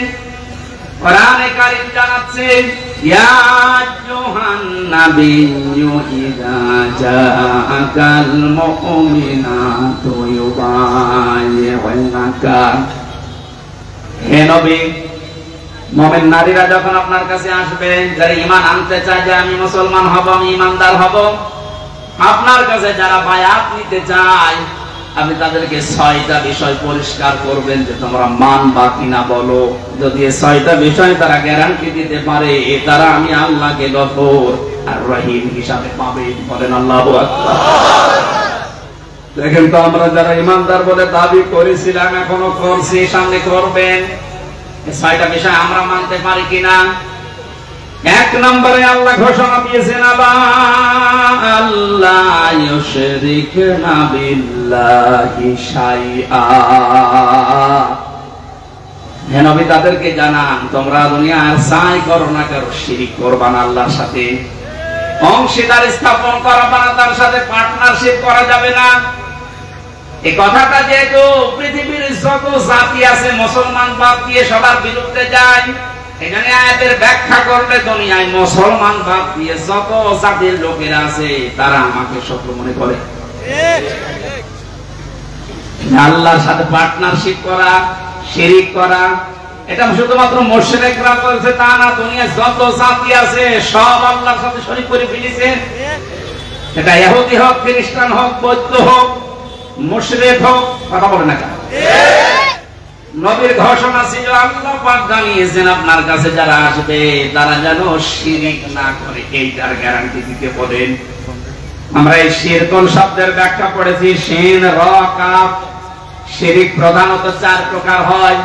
কোরআনে কারীম জানাচ্ছে, ইয়া আইয়ুহান নাবিয়্যু ইযা জাআকাল মুমিনাতু ইউবাইয়ুনাকা, হে নবী মুমিন নারীরা যখন আপনার কাছে আসবে, যারা ঈমান আনতে চায় যে আমি মুসলমান হব, আমি ঈমানদার হব, আপনার কাছে যারা বায়াত নিতে চায়, আপনি তাদেরকে 6টা বিষয় পরিষ্কার করবেন যে তোমরা মানবা কিনা বলো। যদি এই 6টা বিষয় তারা গ্যারান্টি দিতে পারে, তারা আমি আল্লাহকে গফুর আর রহিম হিসাবে পাবে। বলেন আল্লাহু আকবার। দেখেন তো, আমরা যারা ঈমানদার বলে দাবি করেছিলাম, এখনো করছি, সামনে করবেন, এই 6টা বিষয় আমরা মানতে পারি কিনা। 1 নম্বরে আল্লাহ ঘোষণা দিয়েছেন, আল্লাহ তুশরিকনা বিল্লাহি শাইআ। হে নবী তাদেরকে জানান তোমরা দুনিয়ার যাই করো না কেন শিরিক করবা না, আল্লাহর সাথে অংশীদার স্থাপন করবা না, তার সাথে পার্টনারশিপ করা যাবে না। এই কথাটা যেহেতু পৃথিবীর যত জাতি আছে মুসলমান বাদ দিয়ে সবার বিরুদ্ধে যায়, এখানে আয়াতের ব্যাখ্যা করলে দুনিয়ায় মুসলমান বাদ দিয়ে যত জাতির লোকেরা আছে তারা আমাকে শত্রু মনে করে। আল্লাহর সাথে পার্টনারশিপ করা, শিরিক করা, এটা শুধুমাত্র মুশরিকরা করেছে তা না, দুনিয়ায় যত জাতি আছে সব আল্লাহর সাথে শরীক করে ফেলেছে। এটা ইহুদি হোক, খ্রিস্টান হোক, বৌদ্ধ হোক, মুশরিক হোক, কথা বলে না কেন? নবীর ঘোষণা ছিল, আল্লাহ পাক জানিয়েছেন আপনার কাছে যারা আসবে তারা যেন শিরিক না করে, এইটার গ্যারান্টি দিতে বলেন। আমরা এই শিরকুল শব্দের ব্যাখ্যা পড়েছি, শিন র কাফ। শিরিক প্রধানত 4 প্রকার হয়: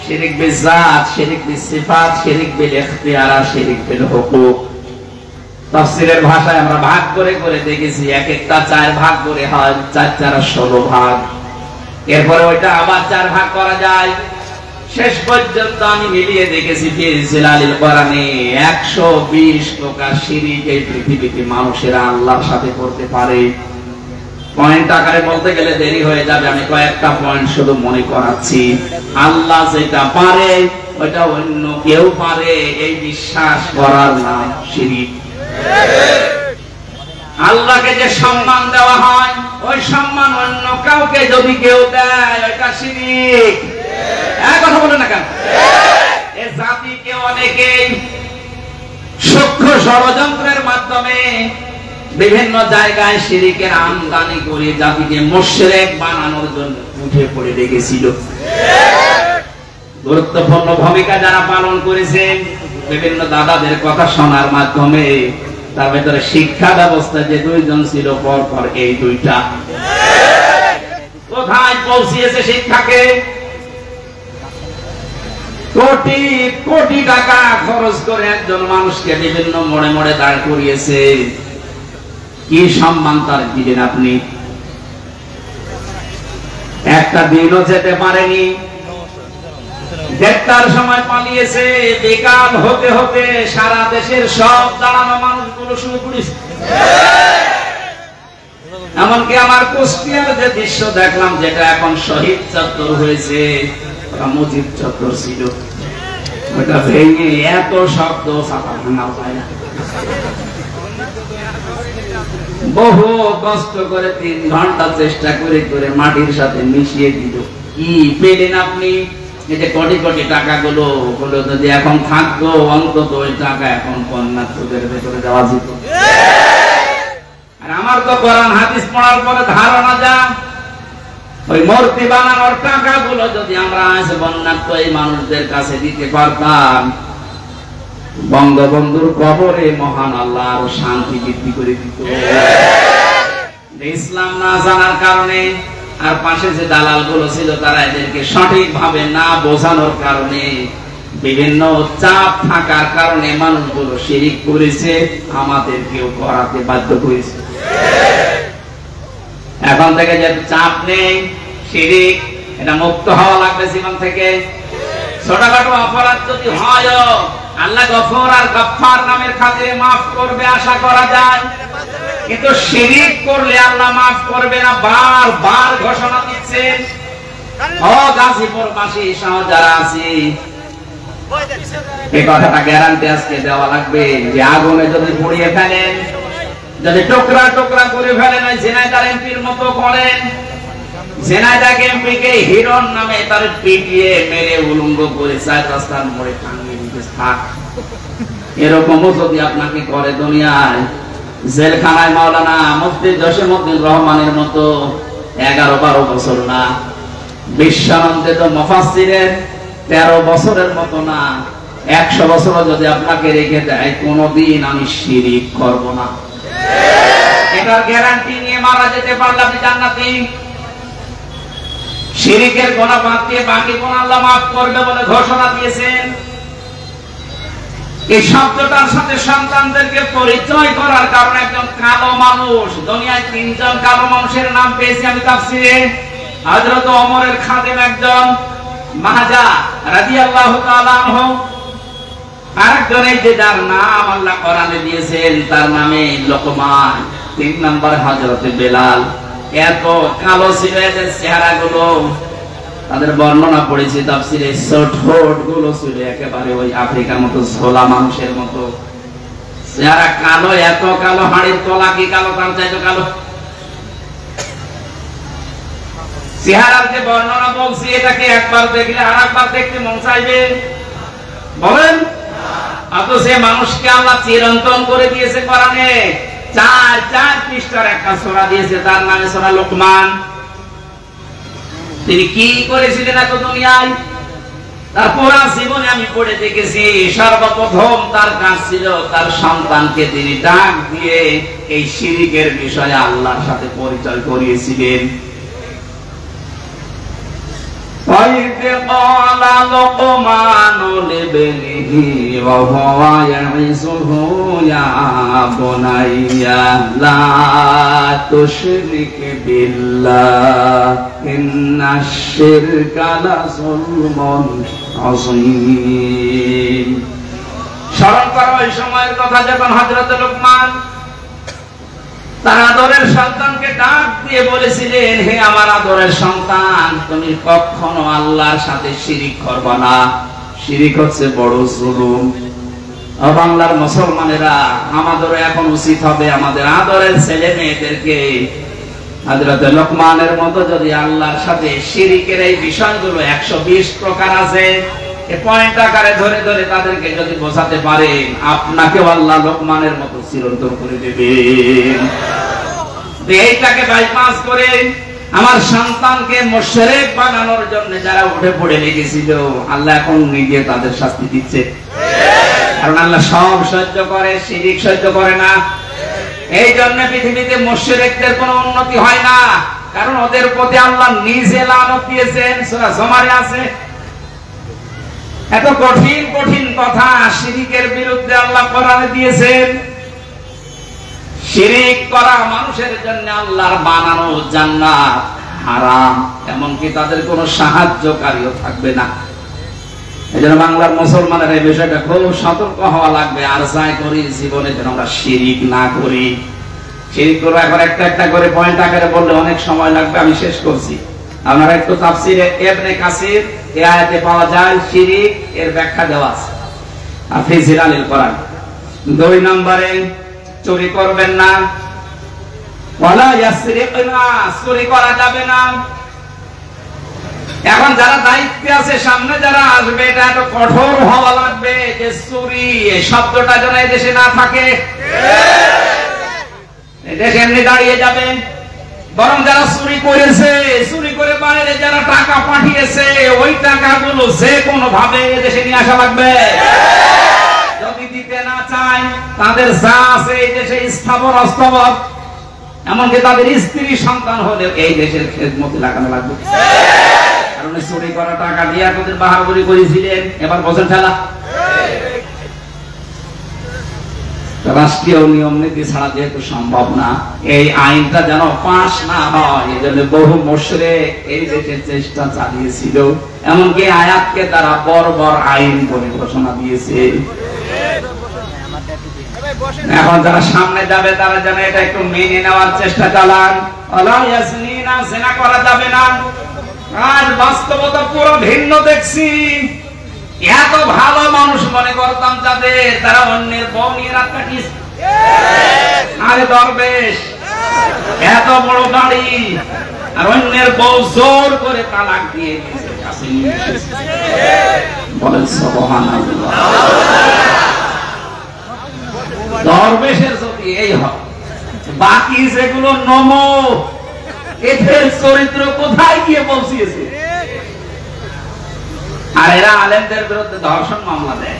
শিরিক বিজাত, শিরিক বিসিফাত, শিরিক বিল ইখতিয়ার, শিরিক বিল হুকুক। তাফসীরের ভাষায় আমরা ভাগ করে করে দেখেছি, এক একটা 4 ভাগ করে হয়, 4 4 16 ভাগ। এরপরে ওইটা আবার 4 ভাগ করা যায়। শেষ পর্যন্ত আমি মিলিয়ে দেখেছি ফি জিলালিল কোরআনে 120 প্রকার শিরিক এই পৃথিবীতে মানুষেরা আল্লাহর সাথে করতে পারে। পয়েন্ট আকারে বলতে গেলে দেরি হয়ে যাবে, আমি কয়েকটা পয়েন্ট শুধু মনে করাচ্ছি। আল্লাহ যেটা পারে ওইটা অন্য কেউ পারে, এই বিশ্বাস করার নাম শিরিক। আল্লাহকে যে সম্মান দেওয়া হয় ওই সম্মান অন্য কাউকে যদি কেউ দেয় ওইটা শিরিক। কথা বলে না কেন? এই জাতিকে অনেকেই সূক্ষ্ম ষড়যন্ত্রের মাধ্যমে বিভিন্ন জায়গায় শিরিকের আমদানি করে জাতিকে মুশরিক বানানোর জন্য উঠে পড়ে লেগেছিল। গুরুত্বপূর্ণ ভূমিকা যারা পালন করেছেন বিভিন্ন দাদাদের কথা শোনার মাধ্যমে, তার ভেতরে শিক্ষা ব্যবস্থা যে 2 জন ছিল পর পর এই 2টা কোথায় পৌঁছিয়েছে শিক্ষাকে? কোটি কোটি টাকা খরচ করে একজন মানুষকে বিভিন্ন মোড়ে মোড়ে দাঁড় করিয়েছে। কি সম্মান তার দিলেন আপনি? একটা দিনও যেতে পারেনি, 1:30টার সময় পালিয়েছে। বিকাল হতে হতে সারা দেশের সব দাঁড়ানো মানুষগুলো শুয়ে পড়েছে। এমনকি আমার কুষ্টিয়ার যে দৃশ্য দেখলাম, যেটা এখন শহীদ চত্বর হয়েছে, ওটা মুজিব চত্বর ছিল, ওটা ভেঙে এত শব্দ ছাতা ভাঙা যায় না। বহু কষ্ট করে 3 ঘন্টা চেষ্টা করে করে মাটির সাথে মিশিয়ে দিল। কি পেলেন আপনি? এই যে কোটি কোটি টাকাগুলো যদি এখন থাকতো, অন্তত ওই টাকা এখন কন্যাত্রদের ভেতরে দেওয়া যেত। আর আমার তো কোরআন হাদিস পড়ার পরে ধারণা যা, ওই মূর্তি বানানোর টাকাগুলো যদি আমরা আজ বন্যাত্র এই মানুষদের কাছে দিতে পারতাম, বঙ্গবন্ধুর কবরে মহান আল্লাহ আরো শান্তি বৃদ্ধি করে দিত। ইসলাম না জানার কারণে আর পাশে যে দালাল গুলো ছিল তারা এদেরকে সঠিকভাবে না বোঝানোর কারণে, বিভিন্ন চাপ থাকার কারণে মানুষগুলো শিরিক করেছে, আমাদেরকেও করাতে বাধ্য করেছে। এখন থেকে যে চাপ নেই, শিরিক এটা মুক্ত হওয়া লাগবে জীবন থেকে। ছোটখাটো অপরাধ যদি হয় আল্লাহ গফুর আর গফফার নামের খাতিরে মাফ করবে আশা করা যায়, কিন্তু শিরিক করলে আল্লাহ মাফ করবে না, বারবার ঘোষণা দিচ্ছেন। ও গাজীপুরবাসী সহ যারা আছি, এই কথাটা গ্যারান্টি আজকে দেওয়া লাগবে যে আগুনে যদি পুড়িয়ে ফেলেন, যদি টুকরা টুকরা করে ফেলেন, ওই ঝিনাইদহ এমপির মতো করেন, ঝিনাইদহ এমপিকে হিরণ নামে তার পিটিয়ে মেরে উলঙ্গ করে 4 রাস্তার মোড়ে টাঙিয়ে দিতে থাক। এরকমও যদি আপনাকে করে দুনিয়ায়, জেলখানায় মাওলানা মুফতি জসিমউদ্দিন রহমানের মতো 11-12 বছর না, বিশ্বানন্দিত মুফাসসিরের 13 বছরের মতো না, 100 বছর যদি আপনাকে রেখে দেয়, কোনদিন আমি শিরিক করব না, এটার গ্যারান্টি নিয়ে মারা যেতে পারলে আপনি জান্নাতি। শিরিকের গুনাহ বাদ দিয়ে বাকি গুনাহ আল্লাহ মাফ করবে বলে ঘোষণা দিয়েছেন। এই শব্দটার সাথে সন্তানদেরকে পরিচয় করার কারণে একজন কালো মানুষ, দুনিয়ায় 3 জন কালো মানুষের নাম পেয়েছি আমি তাফসীরে। হযরত ওমরের খাদেম একজন মাহাজা রাদিয়াল্লাহু তাআলা আনহু, আরেকজন এই যে যার নাম আল্লাহ কোরআনে দিয়েছেন তার নামে লোকমান, 3 নম্বর হযরতে বেলাল। এত কালো ছিল এদের চেহারাগুলো, তাদের বর্ণনা পড়েছি তাফসীরে। ঠোঁট গুলো ছিল একেবারে ওই আফ্রিকার মতো ঝোলা মানুষের মতো চেহারা, কালো, এত কালো, হাড়ির তলা কি কালো, তার চাইতো কালো চেহারার যে বর্ণনা বলছি, এটাকে একবার দেখলে আর একবার দেখতে মন চাইবে বলেন? অথচ সে মানুষকে আল্লাহ চিরন্তন করে দিয়েছে কোরআনে, 4 পৃষ্ঠার একটা সূরা দিয়েছে, তার নামে সূরা লোকমান। তিনি কি করেছিলেন এত দুনিয়ায়? তার পুরা জীবনে আমি পড়ে দেখেছি, সর্বপ্রথম তার কাজ ছিল তার সন্তানকে তিনি ডাক দিয়ে এই শিরকের বিষয়ে আল্লাহর সাথে পরিচয় করিয়েছিলেন। وَإِذْ قَالَ لُقْمَانُ لِابْنِهِ وَهُوَ يَعِظُهُ يَا بُنَيَّ لَا تُشْرِكْ بِاللَّهِ إِنَّ الشِّرْكَ لَظُلْمٌ عَظِيمٌ। স্মরণ করো ওই সময়ের কথা যখন হযরত লোকমান তার আদরের সন্তানকে ডাক দিয়ে বলেছিলেন, হে আমার আদরের সন্তান, তুমি কখনো আল্লাহর সাথে শিরিক করবে না, শিরিক হচ্ছে বড় জুলুম। ও বাংলার মুসলমানেরা, আমাদেরও এখন উচিত হবে আমাদের আদরের ছেলে মেয়েদেরকে হযরত লোকমানের মতো যদি আল্লাহর সাথে শিরিকের এই বিষয়গুলো 120 প্রকার আছে, এই পয়েন্ট আকারে ধরে ধরে তাদেরকে যদি বোঝাতে পারেন, আপনাকেও আল্লাহ লোকমানের মতো চিরন্তন করে দেবেন। এইটাকে বাইপাস করে আমার সন্তানকে মুশরিক বানানোর জন্য যারা উঠে পড়ে লেগেছিল, আল্লাহ এখন নিজে তাদের শাস্তি দিচ্ছে। কারণ আল্লাহ সব সহ্য করে, শিরিক সহ্য করে না। এই জন্য পৃথিবীতে মুশরিকদের কোনো উন্নতি হয় না, কারণ ওদের প্রতি আল্লাহ নিজে লানত দিয়েছেন, সূরা জুমারে আছে। এত কঠিন কঠিন কথা শিরিকের বিরুদ্ধে আল্লাহ কোরআনে দিয়েছেন। শিরিক করা মানুষের জন্য আল্লাহর বানানো জান্নাত হারাম, এমনকি তাদের কোনো সাহায্যকারীও থাকবে না। এজন্য বাংলার মুসলমানের এই বিষয়টা খুব সতর্ক হওয়া লাগবে। আর যাই করি জীবনে যেন আমরা শিরিক না করি। শিরিক করবো এখন একটা একটা করে পয়েন্ট আকারে বললে অনেক সময় লাগবে, আমি শেষ করছি। আপনারা একটু তাফসীরে ইবনে কাসির এই আয়াতে পাওয়া যায় শিরিক এর ব্যাখ্যা দেওয়া আছে, ফি জিলালিল কোরআন। 2 নম্বরে চুরি করবেন না, ওয়ালা ইয়াসরিকনা, চুরি করা যাবে না। এখন যারা দায়িত্বে আছে, সামনে যারা আসবে, এটা একটু কঠোর হওয়া লাগবে যে চুরি এই শব্দটা যেন এই দেশে না থাকে। এই দেশ এমনি দাঁড়িয়ে যাবে। বরং যারা চুরি করেছে, চুরি করে বাইরে যারা টাকা পাঠিয়েছে, ওই টাকাগুলো যে কোনো ভাবে এদেশে নিয়ে আসা লাগবে। যদি দিতে না চায়, তাদের যা আছে এই দেশে স্থাবর অস্থাবর, এমনকি তাদের স্ত্রী সন্তান হলে এই দেশের খেদমতে লাগানো লাগবে। কারণ চুরি করা টাকা দিয়ে আপনাদের বাহাদুরি করেছিলেন, এবার বছর ফেলা। রাষ্ট্রীয় নিয়ম নীতি ছাড়া যেহেতু সম্ভব না, এই আইনটা যেন পাশ না হয়, এই জন্য বহু মুশরিক এই দেশে চেষ্টা চালিয়েছিল, এমনকি আয়াতকে তারা বর্বর আইন বলে ঘোষণা দিয়েছে। এখন যারা সামনে যাবে তারা যেন এটা একটু মেনে নেওয়ার চেষ্টা চালান। ওয়ালা ইয়াজনিনা, জিনা করা যাবে না। আজ বাস্তবতা পুরো ভিন্ন দেখছি। এত ভালো মানুষ মনে করতাম যাদের, তারা অন্যের বউ নিয়ে রাত কাটিয়েছে। আরে দরবেশ, এত বড় বাড়ি আর অন্যের বউ জোর করে তালাক দিয়ে দিয়েছে। বলেন সুবহানাল্লাহ। দরবেশের যদি এই হয়, বাকি যেগুলো নমো, এদের চরিত্র কোথায় গিয়ে পৌঁছিয়েছে? আর এরা আলেমদের বিরুদ্ধে ধর্ষণ মামলা দেয়।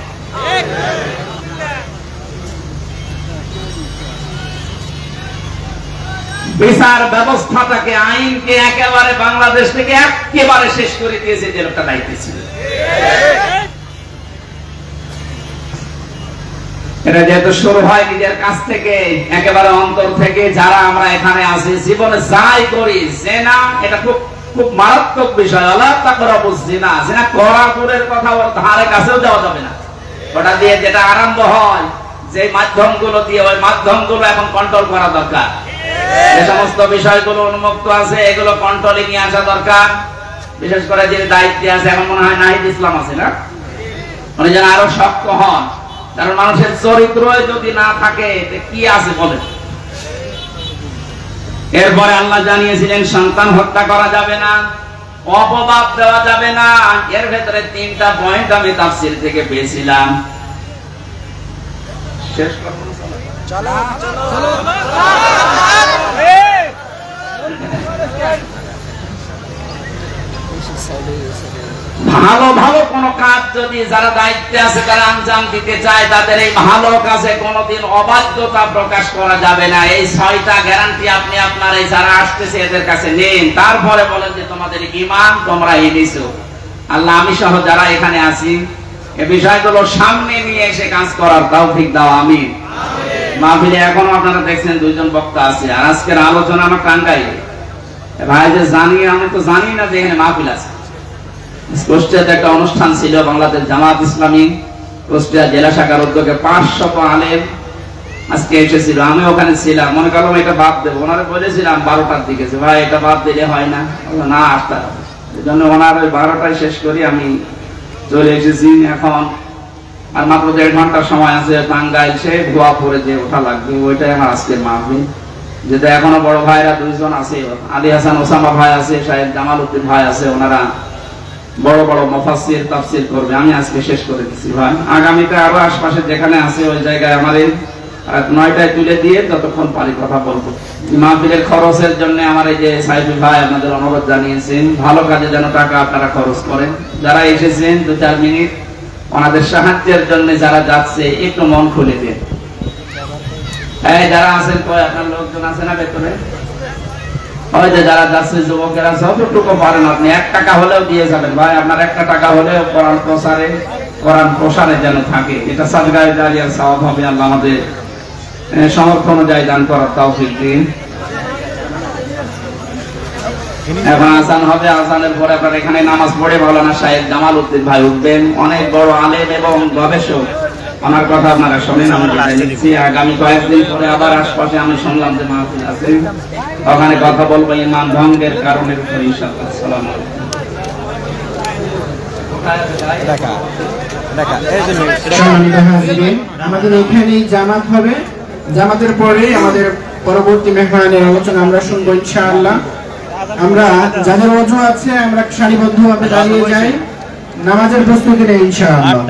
বিচার ব্যবস্থাটাকে, আইনকে একেবারে বাংলাদেশ থেকে একেবারে শেষ করে দিয়েছে যে লোকটা দায়িত্বে ছিল। এটা যেহেতু শুরু হয় নিজের কাছ থেকে, একেবারে অন্তর থেকে, যারা আমরা এখানে আছি জীবনে যাই করি, জিনা এটা খুব খুব মারাত্মক বিষয়। আল্লাহ তাকরাবু জিনা, জিনা করা দূরের কথা, ওর ধারে কাছেও যাওয়া যাবে না। ওটা দিয়ে যেটা আরম্ভ হয়, যে মাধ্যমগুলো দিয়ে, ওই মাধ্যমগুলো এখন কন্ট্রোল করা দরকার। যে সমস্ত বিষয়গুলো উন্মুক্ত আছে এগুলো কন্ট্রোলে নিয়ে আসা দরকার। বিশেষ করে যে দায়িত্বে আছে, এখন মনে হয় নাহিদ ইসলাম আছে না, উনি যেন আরো শক্ত হন। কারণ মানুষের চরিত্র যদি না থাকে কি আছে বলেন। এরপরে আল্লাহ জানিয়েছিলেন সন্তান হত্যা করা যাবে না, অপবাদ দেওয়া যাবে না। এর ভেতরে 3টা পয়েন্ট আমি তাফসীর থেকে পেয়েছিলাম। শেষ করব, চলো চলো ভালো ভালো কোন কাজ যদি যারা দায়িত্বে আছে তারা আঞ্জাম দিতে চায়, তাদের এই ভালো কাজে কোনোদিন অবাধ্যতা প্রকাশ করা যাবে না। এই 6টা গ্যারান্টি আপনি আপনার এই যারা আসতেছে এদের কাছে নিন, তারপরে বলেন যে তোমাদের ঈমান তোমরা এনেছো। আল্লাহ আমি সহ যারা এখানে আছি এই বিষয়গুলো সামনে নিয়ে এসে কাজ করার তৌফিক দাও, আমিন। মাহফিলে এখনো আপনারা দেখছেন 2জন বক্তা আছে, আর আজকের আলোচনা আমার টাঙ্গাই ভাই যে জানি, আমি তো জানি না যে এখানে মাহফিল আছে। কুষ্টিয়াতে একটা অনুষ্ঠান ছিল, বাংলাদেশ জামাত ইসলামী কুষ্টিয়া জেলা শাখার উদ্যোগে 500 আলেম আজকে এসেছিল। আমি ওখানে ছিলাম, মনে করলাম এটা বাদ দেবো। ওনারা বলেছিলাম 12টার দিকে, ভাই এটা বাদ দিলে হয় না, না আসতে হবে। এই জন্য ওনার ওই 12টায় শেষ করি আমি চলে এসেছি। এখন আর মাত্র 1.5 ঘন্টার সময় আছে টাঙ্গাইল সে ভুয়াপুরে যে ওঠা লাগবে, ওইটাই আমার আজকের মাহফিল। যেটা এখনো বড় ভাইরা 2জন আছে, আলী হাসান ওসামা ভাই আছে, শাহেদ জামাল উদ্দিন ভাই আছে, ওনারা বড় বড় মুফাসসির তাফসীর করবে। আমি আজকে শেষ করে দিচ্ছি ভাই, আগামীতে আরো আশপাশে যেখানে আছে ওই জায়গায় আমাদের 9টায় তুলে দিয়ে যতক্ষণ পারি কথা বলবো। মাহফিলের খরচের জন্য আমার এই যে সাইফি ভাই আপনাদের অনুরোধ জানিয়েছেন, ভালো কাজে যেন টাকা আপনারা খরচ করেন। যারা এসেছেন 2-4 মিনিট ওনাদের সাহায্যের জন্য, যারা যাচ্ছে একটু মন খুলে দেন। এই যারা আছেন কই আপনার লোকজন আছে না ভেতরে? ওই যে যারা যাচ্ছে যুবকেরা, যতটুকু পারেন আপনি 1 টাকা হলেও দিয়ে যাবেন ভাই। আপনার 1 টাকা হলেও কোরআন প্রসারে যেন থাকে, এটা সাদগায়ে জারিয়ার সওয়াব হবে। আল্লাহ আমাদের সামর্থ্য অনুযায়ী দান করার তৌফিক দিন। এখন আজান হবে, আজানের পরে আপনার এখানে নামাজ পড়ে মাওলানা শাহেদ জামাল উদ্দিন ভাই উঠবেন, অনেক বড় আলেম এবং গবেষক। ওনার কথা আপনারা শোনেন, আমি জানাই দিচ্ছি। আগামী কয়েকদিন পরে আবার আশপাশে আমি শুনলাম যে মাহফিল আছে, ওখানে কথা বলবো ইমান ভঙ্গের কারণের উপর ইনশাআল্লাহ। আসসালামু আলাইকুম। আমাদের এখানেই জামাত হবে, জামাতের পরে আমাদের পরবর্তী মেহমানের আলোচনা আমরা শুনবো ইনশাআল্লাহ। আমরা যাদের ওযু আছে আমরা সারিবদ্ধভাবে দাঁড়িয়ে যাই, নামাজের প্রস্তুতি নেই ইনশাআল্লাহ।